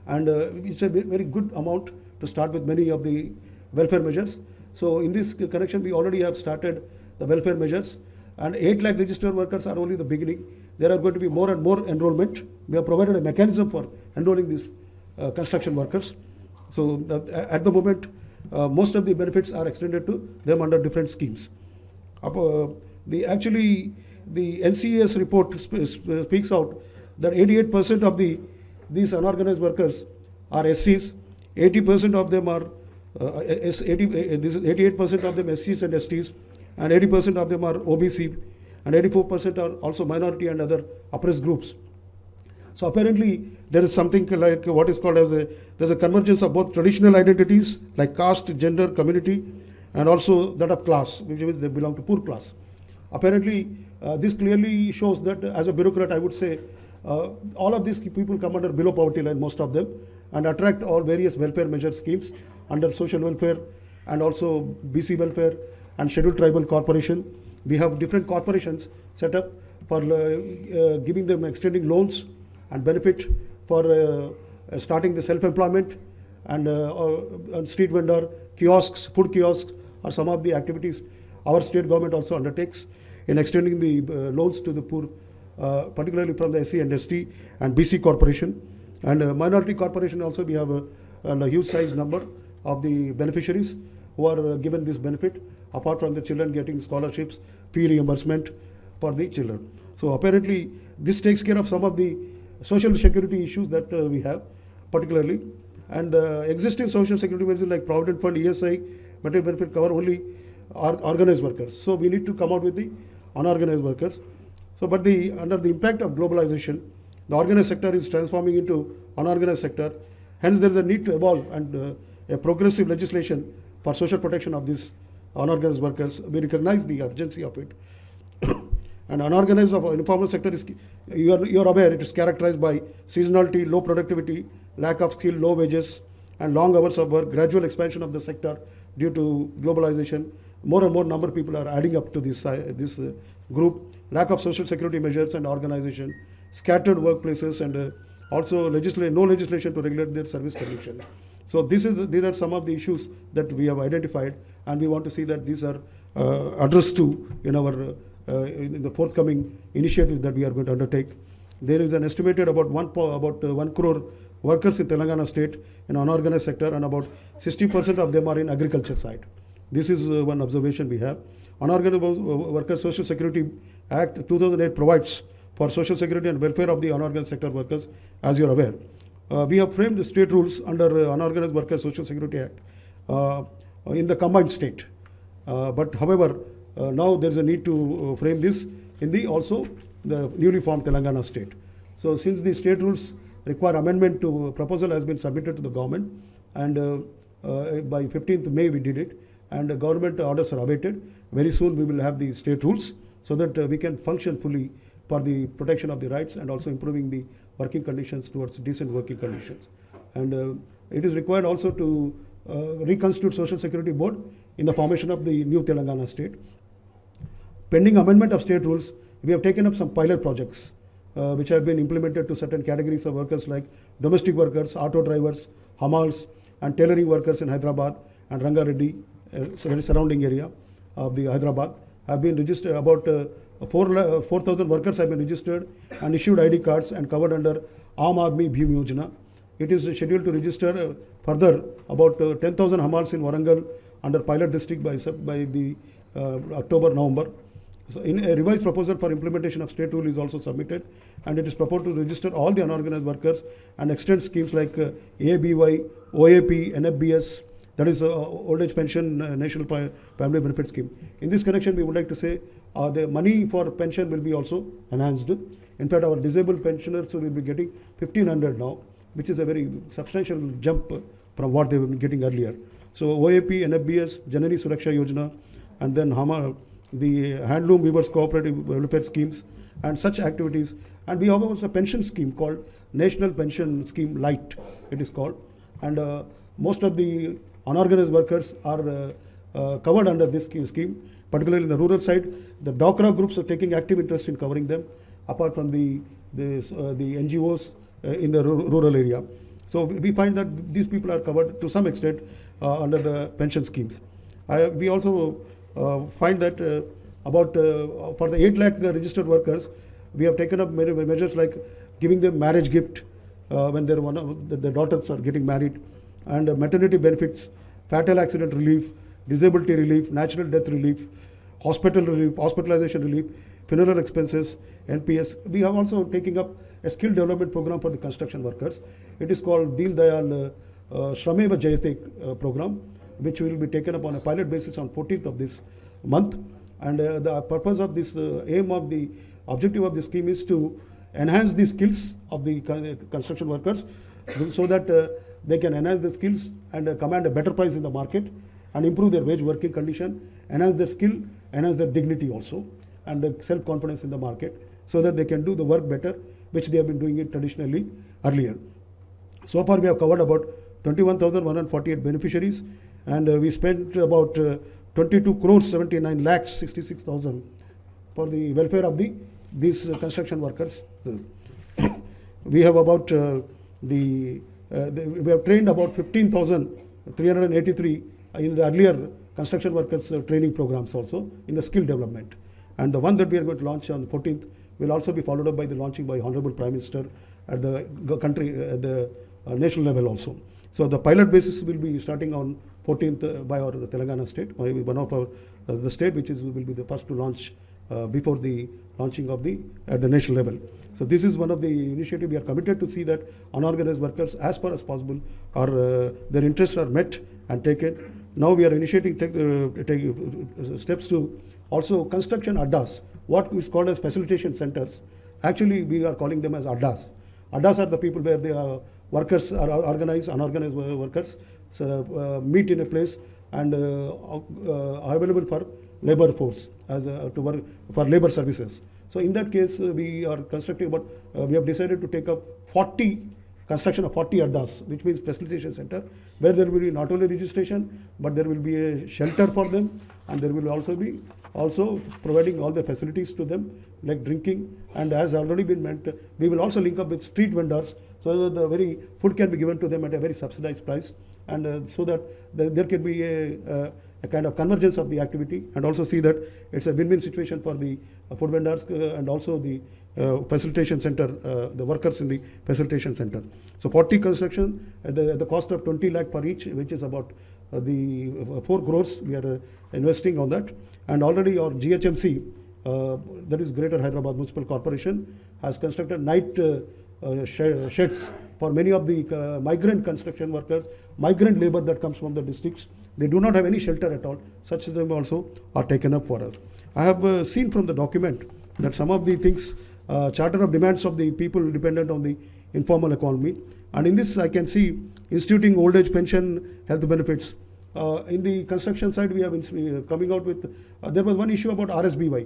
and it's a very good amount to start with many of the welfare measures. So in this connection, we already have started the welfare measures, and 8 lakh registered workers are only the beginning. There are going to be more and more enrollment. We have provided a mechanism for enrolling these construction workers. So at the moment, most of the benefits are extended to them under different schemes. Actually, the NCES report speaks out that 88% of these unorganized workers are SCs, 80% of them are 88% of them SCs and STs, and 80% of them are OBC, and 84% are also minority and other oppressed groups. So apparently there is something like what is called as there's a convergence of both traditional identities like caste, gender, community, and also that of class, which means they belong to poor class. Apparently this clearly shows that as a bureaucrat I would say all of these people come under below poverty line, most of them, and attract all various welfare measure schemes under social welfare and also BC welfare and scheduled tribal corporation. We have different corporations set up for giving them extending loans and benefit for starting the self-employment and street vendor, kiosks, food kiosks are some of the activities our state government also undertakes in extending the loans to the poor, particularly from the SC and ST and BC corporation. And minority corporation also we have a huge size number of the beneficiaries who are given this benefit, apart from the children getting scholarships, fee reimbursement for the children. So apparently this takes care of some of the social security issues that we have particularly, and existing social security measures like Provident Fund, ESI, material benefit cover only organized workers. So we need to come out with the unorganized workers. So but under the impact of globalization, the organized sector is transforming into unorganized sector. Hence there is a need to evolve and a progressive legislation for social protection of these unorganized workers. We recognize the urgency of it. And unorganized of informal sector is, you are aware, it is characterized by seasonality, low productivity, lack of skill, low wages, and long hours of work, gradual expansion of the sector due to globalization. More and more number of people are adding up to this group. Lack of social security measures and organization, scattered workplaces, and also no legislation to regulate their service condition. So these are some of the issues that we have identified, and we want to see that these are addressed to in in the forthcoming initiatives that we are going to undertake. There is an estimated about 1 crore workers in Telangana state in unorganized sector, and about 60% of them are in agriculture side. This is one observation we have. Unorganized Workers Social Security Act 2008 provides for social security and welfare of the unorganized sector workers, as you are aware. We have framed the state rules under Unorganized Workers Social Security Act in the combined state. But however, now there is a need to frame this in the newly formed Telangana state. So since the state rules require amendment to proposal has been submitted to the government, and by 15th May we did it, and the government orders are awaited. Very soon we will have the state rules so that we can function fully for the protection of the rights and also improving the working conditions towards decent working conditions. And it is required also to reconstitute Social Security Board in the formation of the new Telangana state. Pending amendment of state rules, we have taken up some pilot projects which have been implemented to certain categories of workers like domestic workers, auto drivers, hamals, and tailoring workers in Hyderabad and Rangareddy, surrounding area of the Hyderabad, have been registered. About 4,000 workers have been registered and issued ID cards and covered under Aam Aadmi Bhim Yojana. It is scheduled to register further about 10,000 hamals in Warangal under pilot district by the October-November. So in a revised proposal for implementation of state rule is also submitted, and it is proposed to register all the unorganized workers and extend schemes like ABY, OAP, NFBS, that is Old Age Pension, National Family Benefit Scheme. In this connection, we would like to say the money for pension will be also enhanced. In fact, our disabled pensioners will be getting 1,500 now, which is a very substantial jump from what they were getting earlier. So OAP, NFBS, Janani Suraksha Yojana, and then the Handloom Weavers Cooperative Welfare Schemes and such activities. And we have also a pension scheme called National Pension Scheme Light, it is called. And most of the unorganized workers are covered under this scheme, particularly in the rural side. The DOCRA groups are taking active interest in covering them, apart from the NGOs in the rural area. So we find that these people are covered to some extent under the pension schemes. We also find that for the 8 lakh registered workers, we have taken up many measures like giving them marriage gift when their daughters are getting married, and maternity benefits, fatal accident relief, disability relief, natural death relief, hospital relief, hospitalization relief, funeral expenses, NPS. We have also taken up a skill development program for the construction workers. It is called Deen Dayal Shrameva Jayate program, which will be taken up on a pilot basis on 14th of this month. And the purpose of this, objective of this scheme is to enhance the skills of the construction workers so that they can enhance the skills and command a better price in the market and improve their wage working condition, enhance their skill, enhance their dignity also, and self-confidence in the market so that they can do the work better, which they have been doing it traditionally earlier. So far we have covered about 21,148 beneficiaries, and we spent about 22 crores 79 lakhs 66,000 for the welfare of these construction workers. We have about we have trained about 15,383 in the earlier construction workers training programs also in the skill development. And the one that we are going to launch on the 14th will also be followed up by the launching by Honorable Prime Minister at the national level also. So the pilot basis will be starting on 14th by our Telangana state, one of the state which will be the first to launch before the launching of at the national level. So this is one of the initiatives. We are committed to see that unorganized workers, as far as possible, their interests are met and taken. Now we are initiating steps to also construction addas, what is called as facilitation centers. Actually, we are calling them as addas. Addas are the people where they are workers are organized, unorganized workers meet in a place and are available for labor force to work for labor services. So in that case, we are constructing we have decided to take up 40 construction of 40 addas, which means facilitation center, where there will be not only registration, but there will be a shelter for them, and there will also be providing all the facilities to them, like drinking, and as already been meant, we will also link up with street vendors, so that the very food can be given to them at a very subsidized price, and so that there can be a kind of convergence of the activity, and also see that it's a win-win situation for the food vendors and also the facilitation center, the workers in the facilitation center. So 40 construction at the cost of 20 lakh per each, which is about the 4 crores we are investing on that. And already our GHMC, that is Greater Hyderabad Municipal Corporation, has constructed night sheds for many of the migrant construction workers, migrant labor that comes from the districts. They do not have any shelter at all. Such of them also are taken up for us. I have seen from the document that some of the things, charter of demands of the people dependent on the informal economy. And in this I can see instituting old age pension, health benefits. In the construction side, we have coming out with, there was one issue about RSBY.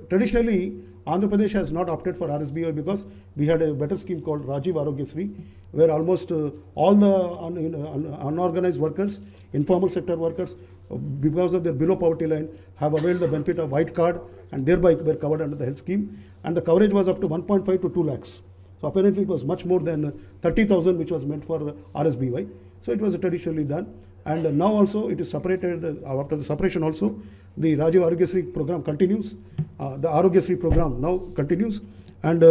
Traditionally, Andhra Pradesh has not opted for RSBY because we had a better scheme called Rajiv Arogyasri, where almost all the unorganized workers, informal sector workers, because of their below poverty line, have availed the benefit of white card and thereby were covered under the health scheme. And the coverage was up to 1.5 to 2 lakhs. So apparently it was much more than 30,000, which was meant for RSBY. So it was traditionally done. And now also it is separated, after the separation also, the Rajiv Arogyasri program continues. The Arogyasri program now continues. And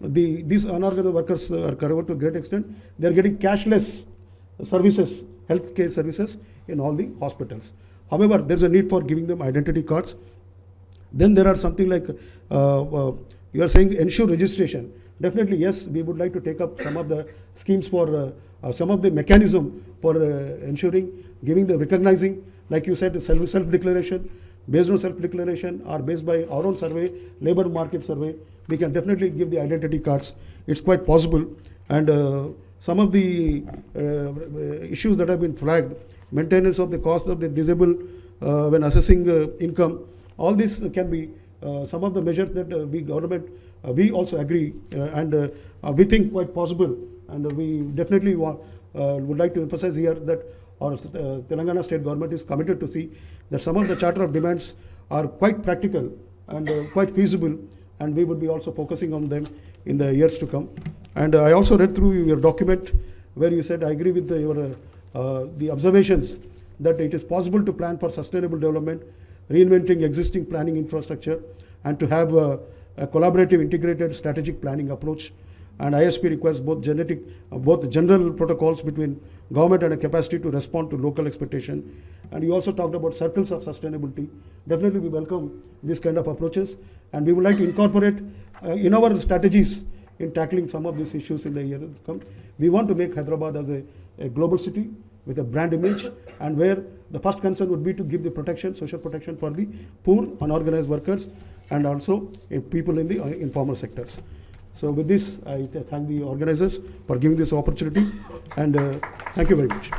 these unorganized workers are covered to a great extent. They are getting cashless services, healthcare services in all the hospitals. However, there is a need for giving them identity cards. Then there are something like, you are saying ensure registration. Definitely, yes, we would like to take up some of the schemes for some of the mechanism for ensuring, giving the recognizing, like you said, self-declaration, based on self-declaration or based by our own survey, labor market survey, we can definitely give the identity cards. It's quite possible. And some of the issues that have been flagged, maintenance of the cost of the disabled when assessing income, all this can be some of the measures that we government, we also agree and we think quite possible. And we definitely would like to emphasize here that our Telangana state government is committed to see that some of the charter of demands are quite practical and quite feasible, and we would be also focusing on them in the years to come. And I also read through your document where you said, I agree with your the observations that it is possible to plan for sustainable development, reinventing existing planning infrastructure, and to have a collaborative integrated strategic planning approach. And ISP requires both general protocols between government and a capacity to respond to local expectation. And you also talked about circles of sustainability. Definitely we welcome these kind of approaches, and we would like to incorporate in our strategies in tackling some of these issues in the years to come. We want to make Hyderabad as a global city with a brand image, and where the first concern would be to give the protection, social protection for the poor, unorganized workers, and also people in the informal sectors. So with this, I thank the organizers for giving this opportunity, and thank you very much.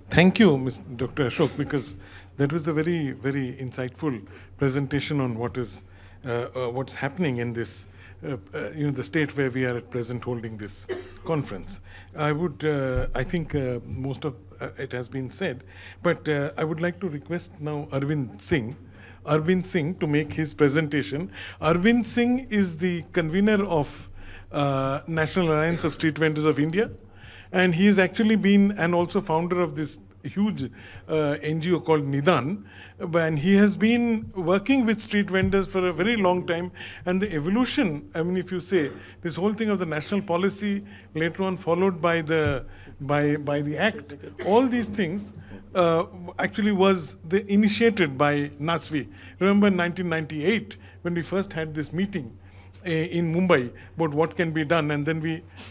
Thank you, Dr. Ashok, because that was a very, very insightful presentation on what is what's happening in this, the state where we are at present holding this conference. I would, I think most of it has been said, but I would like to request now Arvind Singh to make his presentation. Arvind Singh is the convener of National Alliance of Street Vendors of India, and he has actually been and also founder of this huge NGO called Nidan, and he has been working with street vendors for a very long time. And the evolution, I mean, if you say this whole thing of the national policy, later on followed by the act, all these things actually was initiated by NASVI. Remember in 1998 when we first had this meeting in Mumbai about what can be done, and then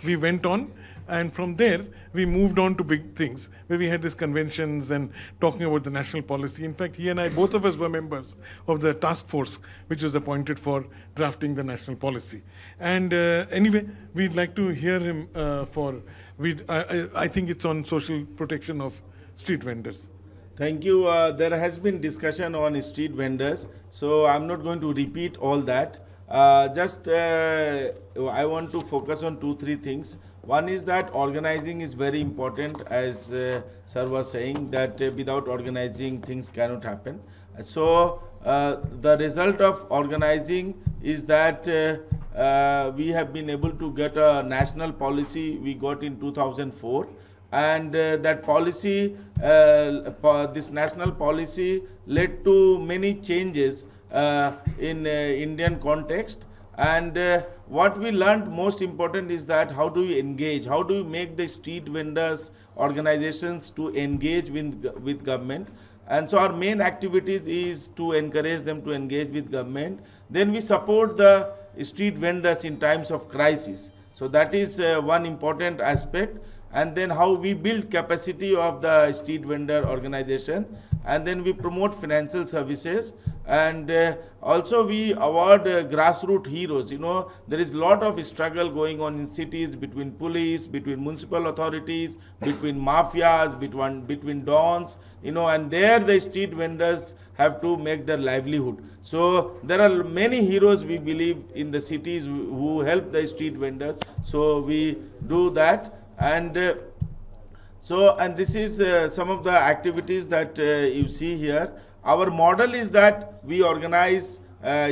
we went on. And from there, we moved on to big things, where we had these conventions and talking about the national policy. In fact, he and I, both of us were members of the task force, which was appointed for drafting the national policy. And anyway, we'd like to hear him I think it's on social protection of street vendors. Thank you. There has been discussion on street vendors, so I'm not going to repeat all that. I want to focus on 2-3 things. One is that organizing is very important, as sir was saying, that without organizing things cannot happen. So the result of organizing is that we have been able to get a national policy we got in 2004. And that policy, this national policy led to many changes in Indian context. And what we learned most important is that how do you engage, how do you make the street vendors organizations to engage with government. And so our main activities is to encourage them to engage with government. Then we support the street vendors in times of crisis. So that is one important aspect. And then how we build capacity of the street vendor organization, and then we promote financial services, and also we award grassroots heroes. You know, there is a lot of struggle going on in cities between police, between municipal authorities, between mafias, between dons, you know, and there the street vendors have to make their livelihood. So there are many heroes we believe in the cities who help the street vendors. So we do that. And this is some of the activities that you see here. Our model is that we organize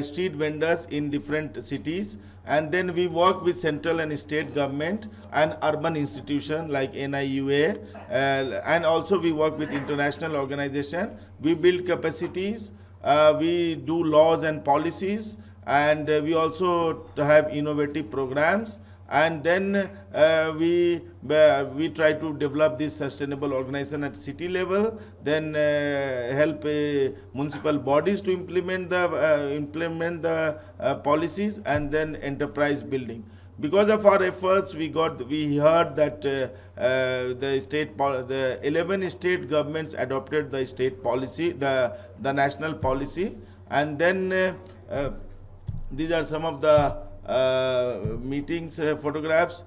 street vendors in different cities, and then we work with central and state government and urban institutions like NIUA, and also we work with international organizations. We build capacities, we do laws and policies, and we also have innovative programs. And then we try to develop this sustainable organization at city level, then help municipal bodies to implement the policies, and then enterprise building. Because of our efforts, we heard that the 11 state governments adopted the state policy, the national policy, and then these are some of the meetings photographs.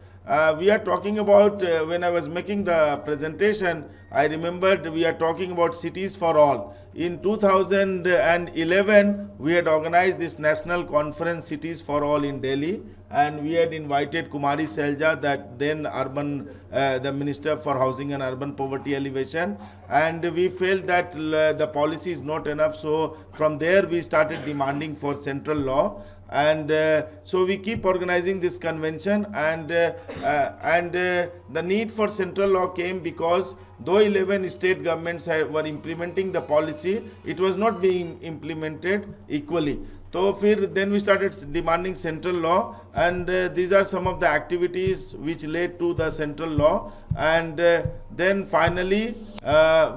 We are talking about, when I was making the presentation, I remembered we are talking about cities for all. In 2011, we had organized this national conference, Cities for All, in Delhi, and we had invited Kumari Selja, that then the Minister for Housing and Urban Poverty Alleviation, and we felt that the policy is not enough. So from there we started demanding for central law. And so we keep organizing this convention, and the need for central law came because though 11 state governments were implementing the policy, it was not being implemented equally. So then we started demanding central law, and these are some of the activities which led to the central law. And then finally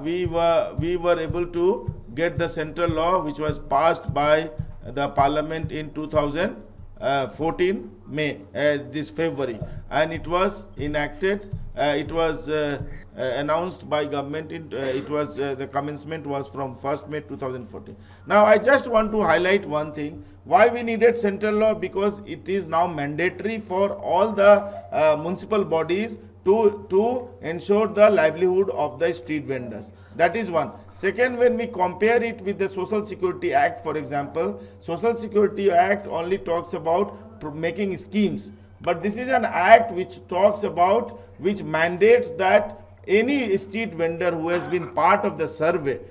we were able to get the central law, which was passed by the parliament in 2014 May, this February, and it was enacted. It was announced by government. The commencement was from 1st May 2014. Now I just want to highlight one thing. Why we needed central law? Because it is now mandatory for all the municipal bodies to ensure the livelihood of the street vendors. That is one. Second, when we compare it with the Social Security Act, for example, Social Security Act only talks about making schemes. But this is an act which which mandates that any street vendor who has been part of the survey,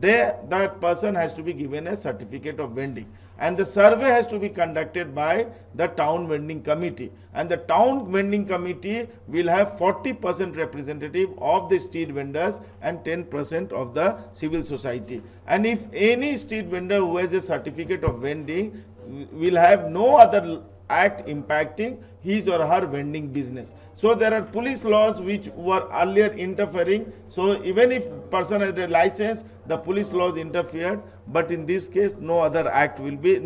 that person has to be given a certificate of vending. And the survey has to be conducted by the town vending committee. And the town vending committee will have 40% representative of the street vendors and 10% of the civil society. And if any street vendor who has a certificate of vending will have no other act impacting his or her vending business. So there are police laws which were earlier interfering. So even if person has a license, the police laws interfered. But in this case, no other act will be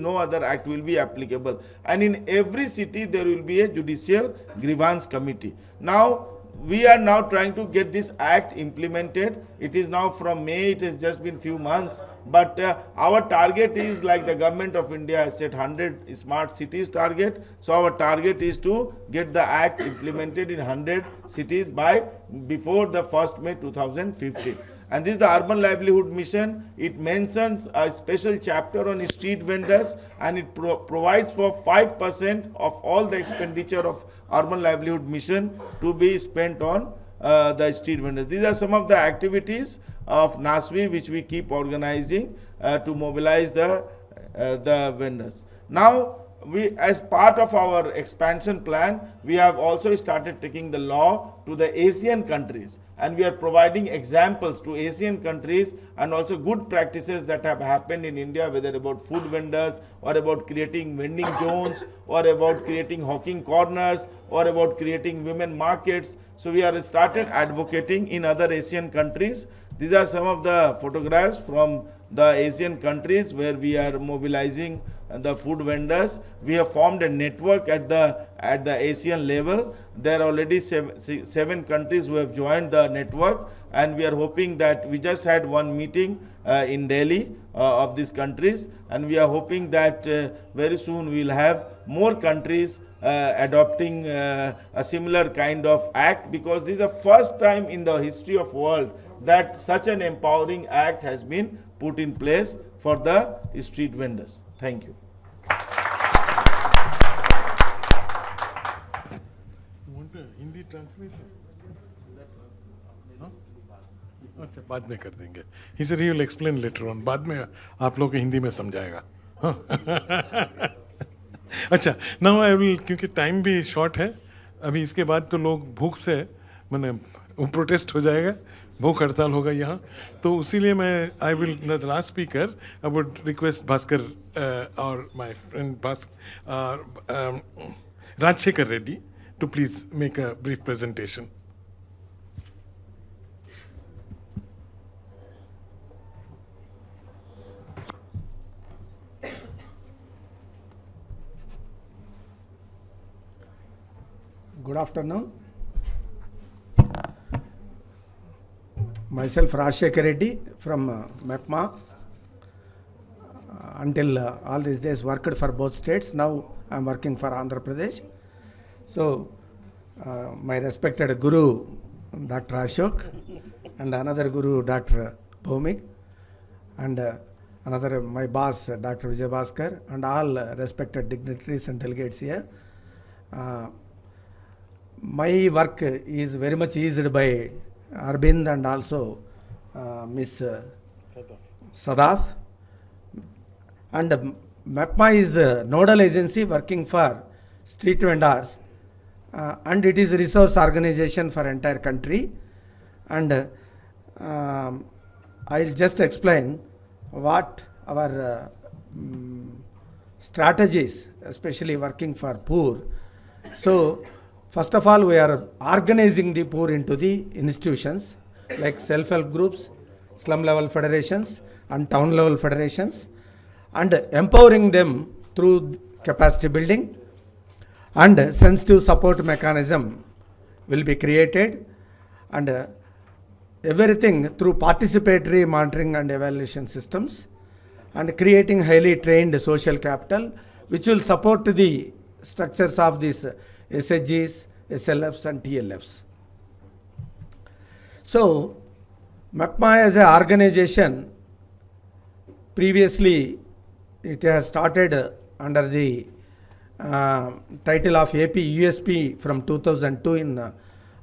applicable. And in every city there will be a judicial grievance committee. Now we are now trying to get this act implemented. It is now from May, it has just been few months, but our target is, like the government of India has set 100 smart cities target. So our target is to get the act implemented in 100 cities before the 1st May 2015. And this is the Urban Livelihood Mission. It mentions a special chapter on street vendors, and it provides for 5% of all the expenditure of Urban Livelihood Mission to be spent on the street vendors. These are some of the activities of NASVI which we keep organizing to mobilize the vendors. Now, as part of our expansion plan, we have also started taking the law to the Asian countries, and we are providing examples to Asian countries and also good practices that have happened in India, whether about food vendors or about creating vending zones or about creating hawking corners or about creating women markets. So we are started advocating in other Asian countries. These are some of the photographs from the Asian countries where we are mobilizing the food vendors. We have formed a network at the Asian level. There are already seven countries who have joined the network, and we are hoping that we just had one meeting in Delhi of these countries, and we are hoping that very soon we will have more countries adopting a similar kind of act, because this is the first time in the history of world that such an empowering act has been put in place for the street vendors. Thank you. Hindi translation अच्छा बाद में कर देंगे. He said he will explain later on. बाद में आप लोग को हिंदी में समझाएगा. अच्छा, now I will, क्योंकि टाइम भी शॉर्ट है अभी, इसके बाद तो लोग भूख से मैंने प्रोटेस्ट हो जाएगा, भूख हड़ताल होगा यहाँ, तो उसीलिए मैं I will the last speaker I would request Bhaskar और my friend Rajashekhar Reddy to please make a brief presentation. Good afternoon. Myself Rajshekar Reddy from MEPMA. Until all these days worked for both states. Now I am working for Andhra Pradesh. So, my respected Guru, Dr. Ashok, and another Guru, Dr. Bhomik, and another, my boss, Dr. Vijay Bhaskar, and all respected dignitaries and delegates here. My work is very much eased by Arvind and also Miss Sadaf. And MEPMA is a nodal agency working for street vendors. And it is a resource organization for entire country, and I'll just explain what our strategies, especially working for poor. So first of all, we are organizing the poor into the institutions like self-help groups, slum level federations and town level federations, and empowering them through capacity building. And sensitive support mechanism will be created, and everything through participatory monitoring and evaluation systems, and creating highly trained social capital which will support the structures of these SHGs, SLFs and TLFs. So MEPMA as an organization, previously it has started under the title of AP USP from 2002 in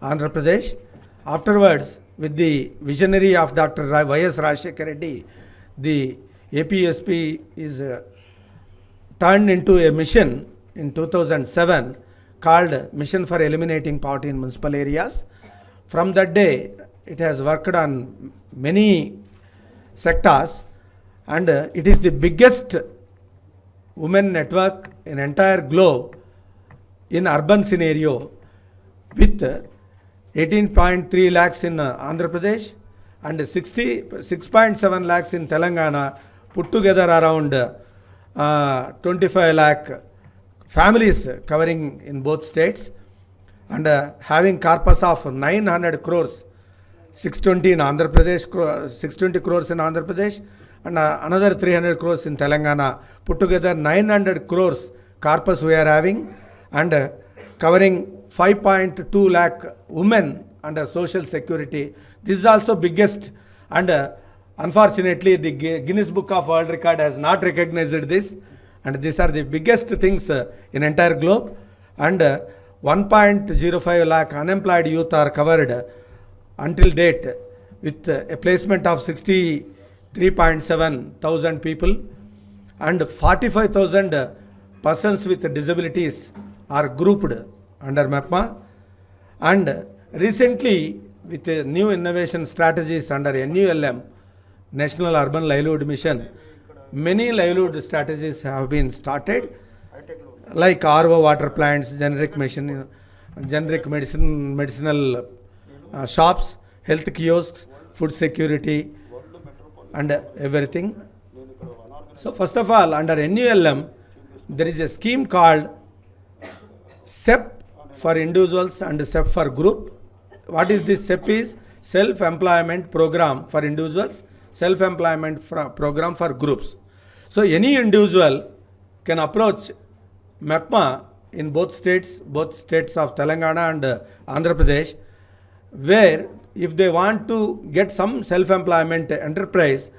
Andhra Pradesh. Afterwards, with the visionary of Dr. Y.S. Rajshekar Reddy, the AP USP is turned into a mission in 2007 called Mission for Eliminating Poverty in Municipal Areas. From that day, it has worked on many sectors, and it is the biggest women network in entire globe in urban scenario, with 18.3 lakhs in Andhra Pradesh and 6.7 lakhs in Telangana, put together around 25 lakh families covering in both states. and having corpus of 900 crores, 620 in Andhra Pradesh, 620 crores in Andhra Pradesh, and another 300 crores in Telangana. Put together 900 crores corpus we are having, and covering 5.2 lakh women under social security. This is also biggest, and unfortunately the Guinness Book of World Record has not recognized this, and these are the biggest things in entire globe. And 1.05 lakh unemployed youth are covered until date, with a placement of 63.7 thousand people, and 45,000 persons with disabilities are grouped under MEPMA. And recently, with new innovation strategies under NULM, National Urban Livelihood Mission, many livelihood strategies have been started, like RO water plants, medicinal shops, health kiosks, food security, and everything. So first of all, under NULM, there is a scheme called SEP for individuals and SEP for group. What is this? SEP is self-employment program for individuals, self-employment program for groups. So any individual can approach MEPMA in both states of Telangana and Andhra Pradesh, where if they want to get some self-employment enterprise,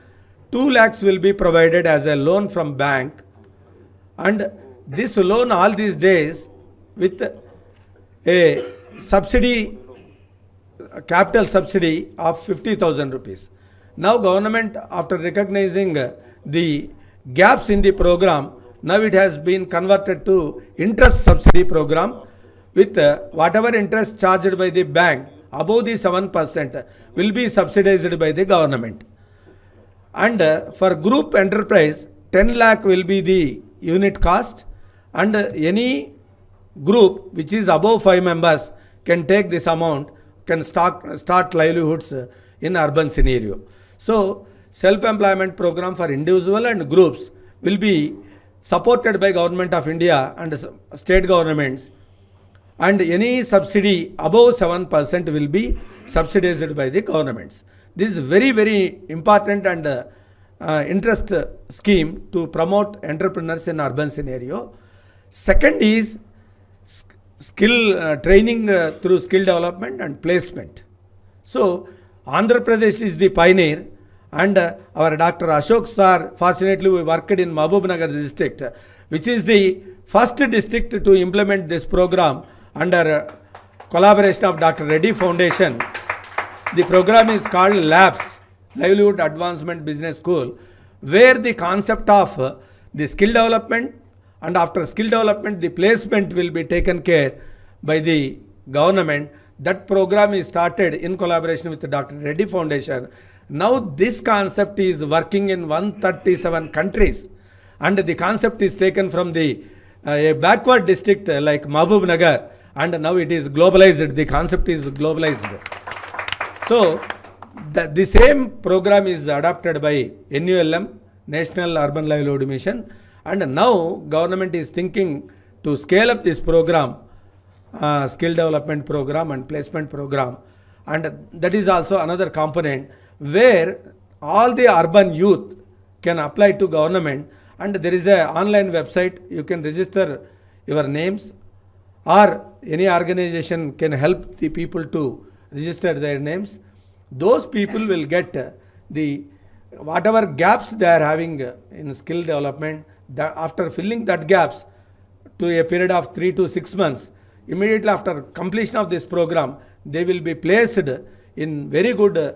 2 lakhs will be provided as a loan from bank, and this loan all these days with a subsidy, capital subsidy of 50,000 rupees. Now government, after recognizing the gaps in the program, now it has been converted to interest subsidy program, with whatever interest charged by the bank above the 7% will be subsidized by the government. And for group enterprise, 10 lakh will be the unit cost, and any group which is above 5 members can take this amount, can start livelihoods in urban scenario. So self-employment program for individual and groups will be supported by Government of India and state governments, and any subsidy above 7% will be subsidized by the governments. This is very, very important and interest scheme to promote entrepreneurs in urban scenario. Second is skill training through skill development and placement. So Andhra Pradesh is the pioneer, and our Dr. Ashok sir, fortunately we worked in Mahbubnagar district, which is the first district to implement this program under collaboration of Dr. Reddy Foundation. The program is called LABS, Livelihood Advancement Business School, where the concept of the skill development, and after skill development the placement will be taken care by the government. That program is started in collaboration with the Dr. Reddy Foundation. Now this concept is working in 137 countries, and the concept is taken from the a backward district like Mahbubnagar, and now it is globalized. The concept is globalized. So the same program is adopted by NULM, National Urban Livelihood Mission, and now government is thinking to scale up this program, skill development program and placement program, and that is also another component where all the urban youth can apply to government, and there is a online website. You can register your names, or any organization can help the people to register their names. Those people will get the whatever gaps they are having in skill development. After filling that gaps to a period of 3 to 6 months, immediately after completion of this program, they will be placed in very good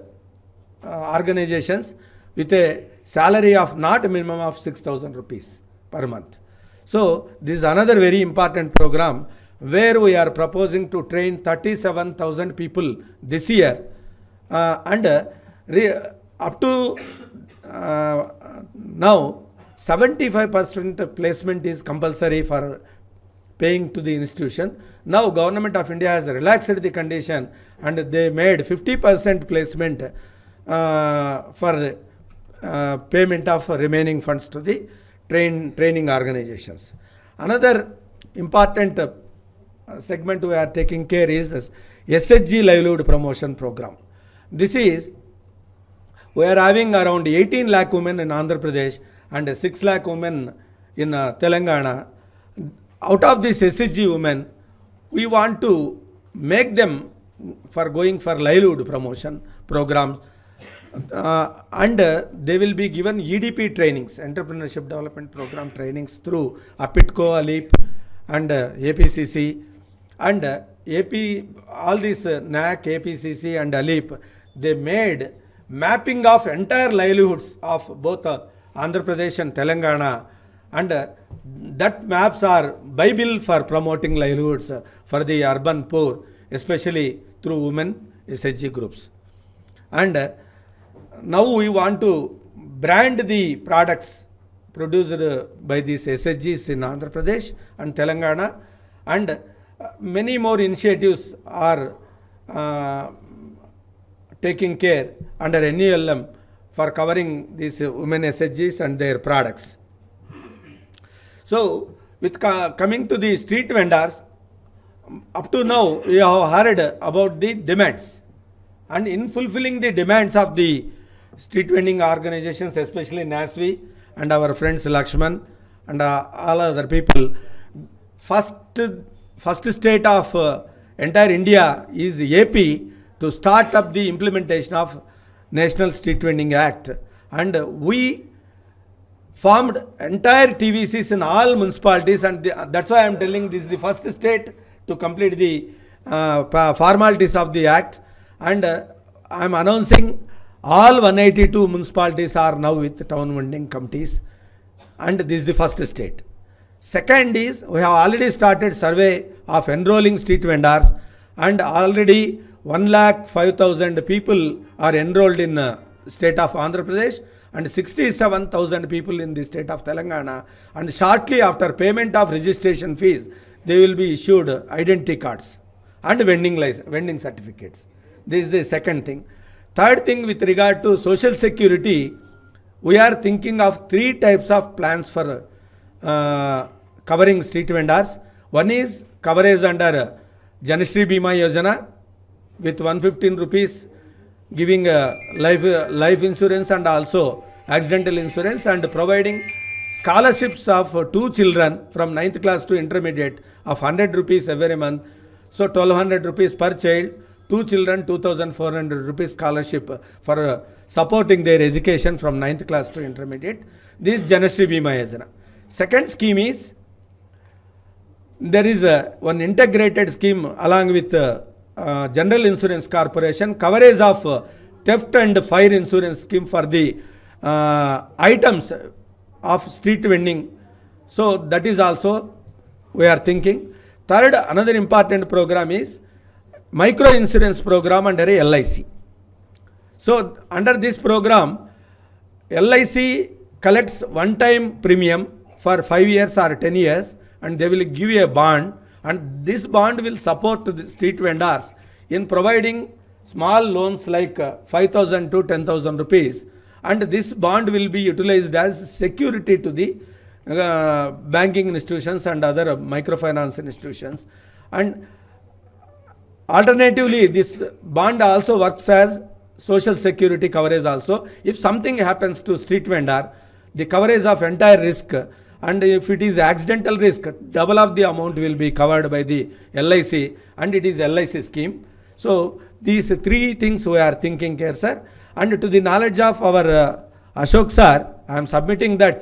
organizations with a salary of not a minimum of 6,000 rupees per month. So this is another very important program where we are proposing to train 37,000 people this year, and up to now 75% placement is compulsory for paying to the institution. Now Government of India has relaxed the condition, and they made 50% placement for payment of remaining funds to the training organizations. Another important segment we are taking care is SHG livelihood promotion program. This is, we are having around 18 lakh women in Andhra Pradesh and 6 lakh women in Telangana. Out of these SHG women, we want to make them for going for livelihood promotion programs, and they will be given EDP trainings, Entrepreneurship Development Program trainings through APITCO, ALEAP and APCC, and AP, all these NAC, APCC and ALEAP, they made mapping of entire livelihoods of both Andhra Pradesh and Telangana, and that maps are Bible for promoting livelihoods for the urban poor, especially through women SHG groups. And now we want to brand the products produced by these SHGs in Andhra Pradesh and Telangana, and many more initiatives are taking care under NULM for covering these women SHGs and their products. So, with coming to the street vendors, up to now we have heard about the demands, and in fulfilling the demands of the street vending organizations, especially NASV and our friends Lakshman and all other people, first state of entire India is AP to start up the implementation of National Street Vending Act, and we formed entire TVCs in all municipalities, and that's why I am telling this is the first state to complete the formalities of the act, and I am announcing all 182 municipalities are now with town vending committees, and this is the first state. Second is, we have already started survey of enrolling street vendors, and already 1,05,000 people are enrolled in state of Andhra Pradesh and 67,000 people in the state of Telangana, and shortly after payment of registration fees, they will be issued identity cards and vending certificates. This is the second thing. Third thing, with regard to social security, we are thinking of 3 types of plans for covering street vendors. One is coverage under Janashri Bima Yojana with 115 rupees giving life insurance and also accidental insurance, and providing scholarships of 2 children from 9th class to intermediate of 100 rupees every month. So 1200 rupees per child, 2 children 2400 rupees scholarship for supporting their education from 9th class to intermediate. This is Janashri Bima Yojana. Second scheme is, there is one integrated scheme along with General Insurance Corporation, coverage of theft and fire insurance scheme for the items of street vending. So that is also we are thinking. Third, another important program is micro insurance program under a LIC. So under this program, LIC collects one-time premium for 5 years or 10 years, and they will give you a bond, and this bond will support the street vendors in providing small loans like 5,000 to 10,000 rupees, and this bond will be utilized as security to the banking institutions and other microfinance institutions. And alternatively, this bond also works as social security coverage also. If something happens to street vendor, the coverage of entire risk, and if it is accidental risk, double of the amount will be covered by the LIC, and it is LIC scheme. So these 3 things we are thinking here, sir. And to the knowledge of our Ashok sir, I am submitting that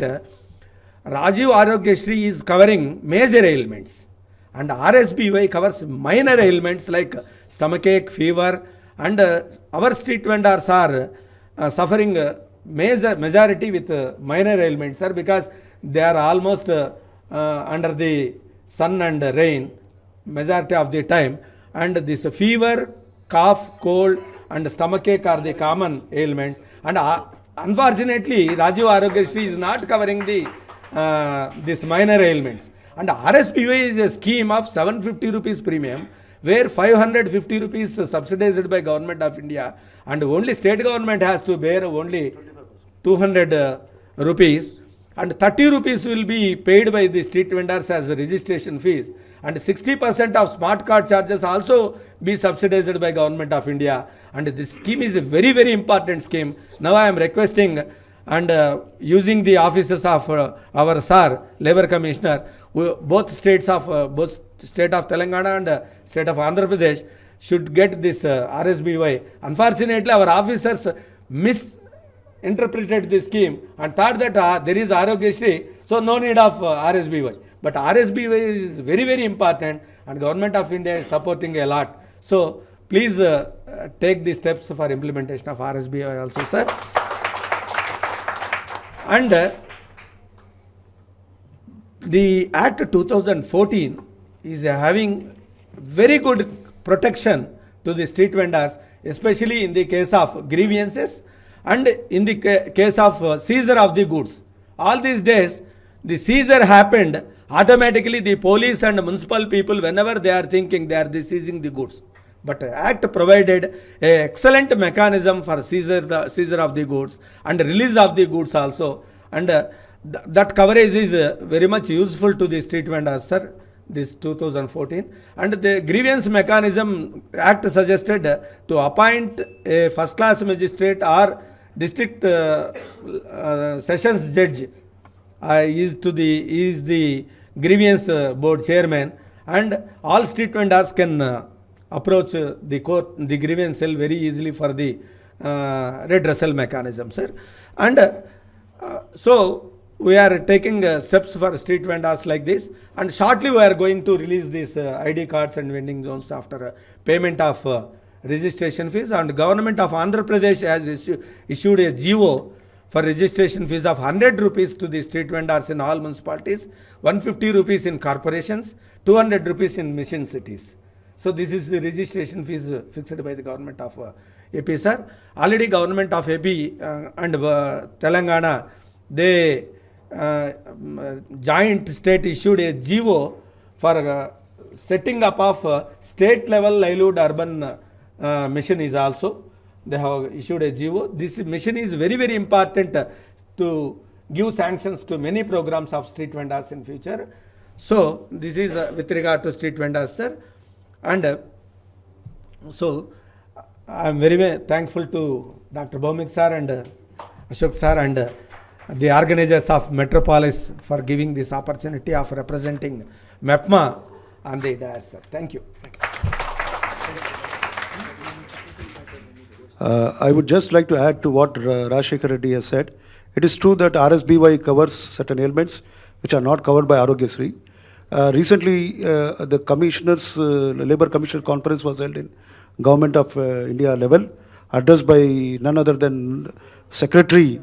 Rajiv Arogyasri is covering major ailments, and RSBY covers minor ailments like stomachache, fever, and our street vendors are suffering majority with minor ailments, sir, because they are almost under the sun and rain majority of the time, and this fever, cough, cold and stomachache are the common ailments, and unfortunately Rajiv Arogyasri is not covering the this minor ailments. And RSBY is a scheme of 750 rupees premium, where 550 rupees subsidized by Government of India, and only state government has to bear only 200 rupees. and 30 rupees will be paid by the street vendors as registration fees, and 60% of smart card charges also be subsidized by Government of India. And this scheme is a very, very important scheme. Now I am requesting and using the offices of our sir, Labour Commissioner, both state of Telangana and state of Andhra Pradesh should get this RSBY. Unfortunately, our officers misinterpreted this scheme and thought that there is Arogyasri, so no need of RSBY. But RSBY is very, very important, and Government of India is supporting a lot. So please take the steps for implementation of RSBY also, sir. And the Act 2014 is having very good protection to the street vendors, especially in the case of grievances and in the case of seizure of the goods. All these days, the seizure happened, automatically the police and municipal people, whenever they are thinking, they are seizing the goods. But Act provided an excellent mechanism for seizure of the goods and release of the goods also. And that coverage is very much useful to the street vendors, sir, this 2014. And the grievance mechanism, Act suggested to appoint a first class magistrate or district sessions judge is the grievance board chairman, and all street vendors can approach the court, the grievance cell very easily for the redressal mechanism, sir. And so we are taking steps for street vendors like this, and shortly we are going to release these ID cards and vending zones after payment of registration fees. And Government of Andhra Pradesh has issued a GO for registration fees of 100 rupees to the street vendors in all municipalities, 150 rupees in corporations, 200 rupees in mission cities. So this is the registration fees fixed by the Government of AP, sir. Already Government of AP and Telangana, they joint state issued a GO for setting up of state level livelihood urban mission is also. They have issued a GO. This mission is very, very important to give sanctions to many programs of street vendors in future. So this is with regard to street vendors, sir. And so I am very thankful to Dr. Bhaumik sir and Ashok sir and the organizers of Metropolis for giving this opportunity of representing MEPMA on the dais, sir. Thank you. I would just like to add to what Rajshekhar Reddy has said. It is true that RSBY covers certain ailments which are not covered by Arogyasri. Recently, the Commissioners, Labour Commissioner Conference was held in Government of India level, addressed by none other than Secretary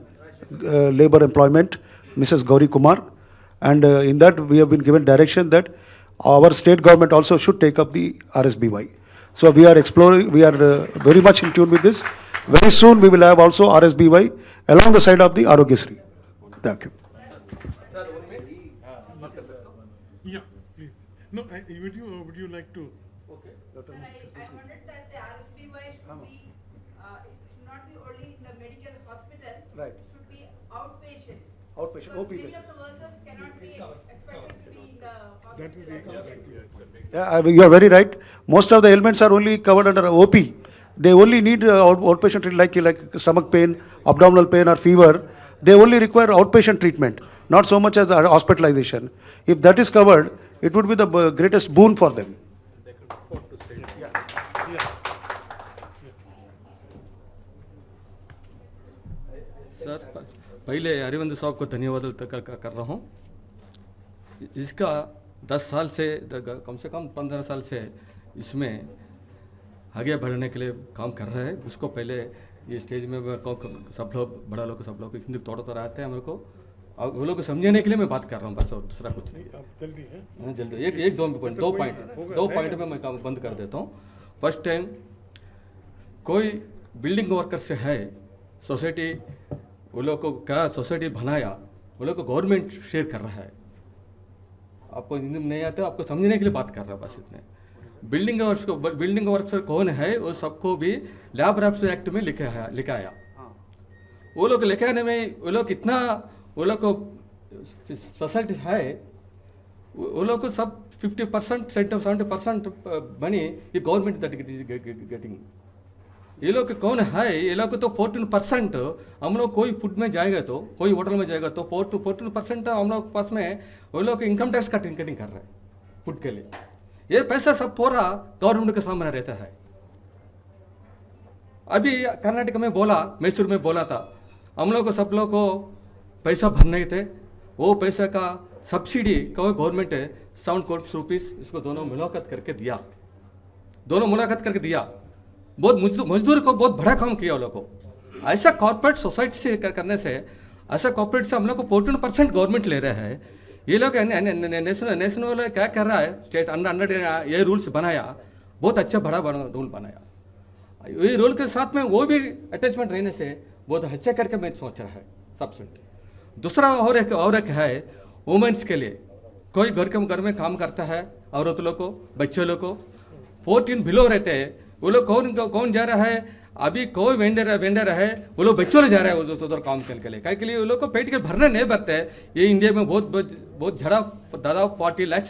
Labour Employment, Mrs. Gauri Kumar. And in that, we have been given direction that our state government also should take up the RSBY. So we are exploring, we are very much in tune with this. Very soon we will have also RSBY along the side of the Arogyasri. Thank you. Yeah, please. No, would you like to? Okay. I wondered that the RSBY should be, it should not be only in the medical hospital. Right. It should be outpatient. Outpatient, OP Many basis. of the workers cannot be expected to be in the hospital. That is exactly. Yeah, you are very right. Most of the ailments are only covered under OP. They only need outpatient treatment like stomach pain, abdominal pain or fever. They only require outpatient treatment, not so much as hospitalization. If that is covered, it would be the greatest boon for them. Sir पहले अरविंद साहब को धन्यवाद कर रहा हूँ. इसका 10 साल से कम से कम 15 साल से इसमें आगे बढ़ने के लिए काम कर रहे हैं. उसको पहले ये स्टेज में सब लोग बड़ा लोग सब लोग हिंदी तोड़ते रहते हैं मेरे को, और वो लोग को समझने के लिए मैं बात कर रहा हूँ बस, और दूसरा कुछ नहीं. जल्दी है. हाँ जल्दी. दो पॉइंट में मैं काम बंद कर देता हूँ. फर्स्ट टाइम कोई बिल्डिंग वर्कर से है सोसाइटी, वो लोग को क्या सोसाइटी बनाया, वो लोग को गवर्नमेंट शेयर कर रहा है. आपको हिंदी में नहीं आता, आपको समझने के लिए बात कर रहा है बस इतने. बिल्डिंग वर्कर कौन है वो सबको भी लेबर एक्ट में लिखाया. वो लोग लिखाने में वो लोग इतना वो लोग को फैसिलिटी है, वो लोग को सब 50% 70% मनी ये गवर्नमेंट दैट गेटिंग। ये लोग कौन है, ये लोग तो 14% हम लोग कोई फूड में जाएगा तो, कोई होटल में जाएगा तो 14% हम लोग पास में वो लोग इनकम टैक्स कटिंग कर रहे हैं फूड के लिए। ये पैसा सब पूरा गवर्नमेंट के सामने रहता है। अभी कर्नाटक में बोला, मैसूर में बोला था, हम लोग को सब लोग को पैसा भरने थे, वो पैसा का सब्सिडी का गवर्नमेंट है 7 करोड़ रुपीस इसको दोनों मुलाकात करके दिया, दोनों मुलाकात करके दिया। बहुत मजदूर को बहुत बड़ा काम किया वो लोग को। ऐसा कॉर्पोरेट सोसाइटी से करने से, ऐसा कॉर्पोरेट से हम लोग को 14% गवर्नमेंट ले रहा है। ये लोग नेशनल वाले क्या कर रहा है, स्टेट अंडर ये रूल्स बनाया, बहुत अच्छा बड़ा रूल बनाया। ये रूल के साथ में वो भी अटैचमेंट रहने से बहुत अच्छा करके मैं सोच रहा है सबसे। दूसरा और एक है वुमेन्स के लिए, कोई घर में काम करता है, औरत लोग को, बच्चे लोग को 14 बिलो रहते हैं, वो लोग कौन जा रहा है, अभी कोई वेंडर है, वो लोग बच्चों ले जा रहा है उधर काम के लिए, क्या के लिए वो लोग को पेट के भरने नहीं भरते हैं। ये इंडिया में बहुत झड़ा दादा 40 lakh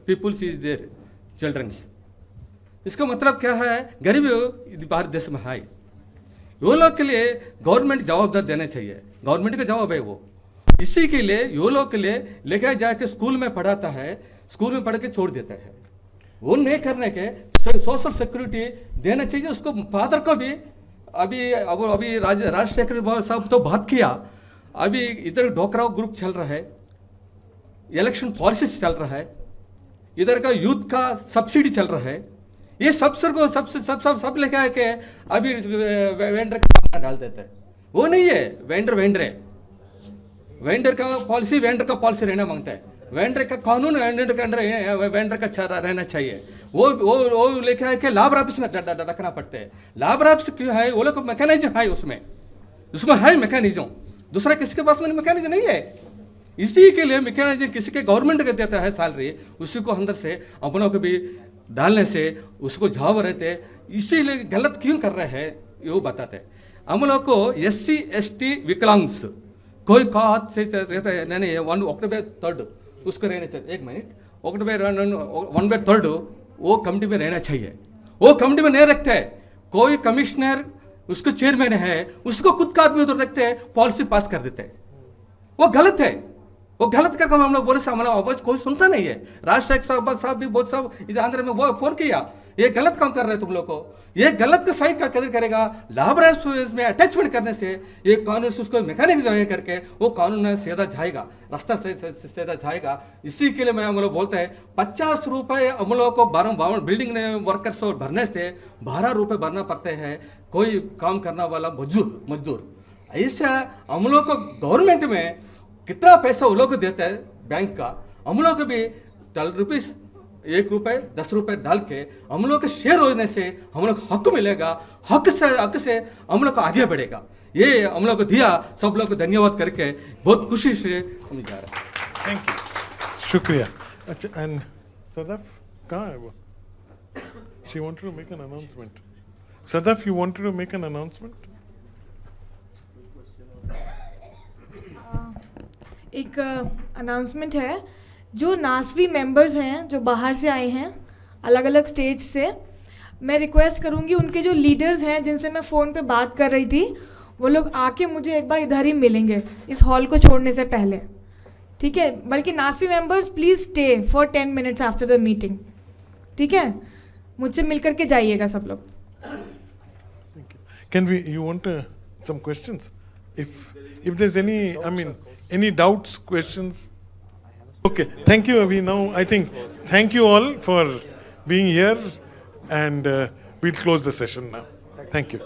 peoples is there childrens. इसका मतलब क्या है, गरीबी भारत देश में है। वो लोग के लिए गवर्नमेंट जवाबदार देना चाहिए, गवर्नमेंट का जवाब है वो। इसी के लिए ये लोग के लिए लेकर जाके स्कूल में पढ़ाता है, स्कूल में पढ़ के छोड़ देता है। वो नहीं करने के सोशल सिक्योरिटी देना चाहिए उसको। फादर को भी अभी राजशेखर साहब तो बात किया, अभी इधर डोकरा ग्रुप चल रहा है, इलेक्शन पॉलिसीज चल रहा है, इधर का यूथ का सब्सिडी चल रहा है। ये सब लेके आके अभी वेंडर का डाल देता है। वो नहीं है, वेंडर है, वेंडर का पॉलिसी रहना मांगता है। वेंडर का कानून वेंडर का अंडर वेंडर का रहना चाहिए। वो लेके आके लाभ ऑफिस में रखना पड़ता है। लाभ ऑफिस क्यों है, वो लोग मैकेनिज्म है उसमें है मैकेनिज्म, दूसरा किसी के पास में मैकेनिज्म नहीं है। इसी के लिए मैकेनिज्म किसी के गवर्नमेंट का देता है सैलरी, उसी को अंदर से अपनों को भी डालने से उसको झाव रहते। इसीलिए गलत क्यों कर रहे हैं ये बताते हैं। हम लोग को SC ST विकलांग्स कोई हाथ से रहता है नहीं, 1/3 उसको रहना चाहिए। 1 मिनट, 1/3 वो कमिटी में रहना चाहिए। वो कमिटी में नहीं रखते हैं, कोई कमिश्नर उसको चेयरमैन है, उसको खुद का आदमी उधर रखते हैं, पॉलिसी पास कर देते हैं। वो गलत है, वो गलत का काम हम लोग बोले से हमारा आवाज कोई सुनता नहीं है। राजशेखर साहब भी बहुत सब इधर आंध्र में वो फोन किया, ये गलत काम कर रहे हैं तुम लोग को, ये गलत का सही का कदर करेगा। लाभ में अटैचमेंट करने से ये कानून से उसको मैकेनिज्म करके वो कानून सीधा जाएगा, रास्ता से सीधा जाएगा। इसी के लिए मैं हम लोग बोलते हैं 50 रुपये हम लोग को बिल्डिंग वर्कर्स भरने से 12 रुपये भरना पड़ते हैं कोई काम करने वाला मजदूर। ऐसा हम लोग को गवर्नमेंट में कितना पैसा वो लोग को देता है बैंक का, हम लोग को भी 12 रुपीस 1 रुपये 10 रुपये डाल के हम लोग के शेयर होने से हम लोग हक मिलेगा, हक से हम लोग को आगे बढ़ेगा। ये हम लोग को दिया, सब लोग को धन्यवाद करके बहुत खुशी से हम जा रहे हैं। थैंक यू, शुक्रिया। अच्छा, एंड सदफ कहाँ है वो? She wanted to make an announcement. Sadaf, you wanted to make an announcement? एक अनाउंसमेंट है, जो नासवी मेंबर्स हैं जो बाहर से आए हैं अलग अलग स्टेट से, मैं रिक्वेस्ट करूंगी उनके जो लीडर्स हैं जिनसे मैं फ़ोन पे बात कर रही थी, वो लोग आके मुझे एक बार इधर ही मिलेंगे इस हॉल को छोड़ने से पहले, ठीक है? बल्कि NASVI members please stay for 10 minutes after the meeting, ठीक है? मुझसे मिल करके जाइएगा सब लोग। Can we, you want some questions? If there's any, I mean, any doubts, questions? Okay, thank you, Avi. Now, I think, thank you all for being here, and we'll close the session now. Thank you.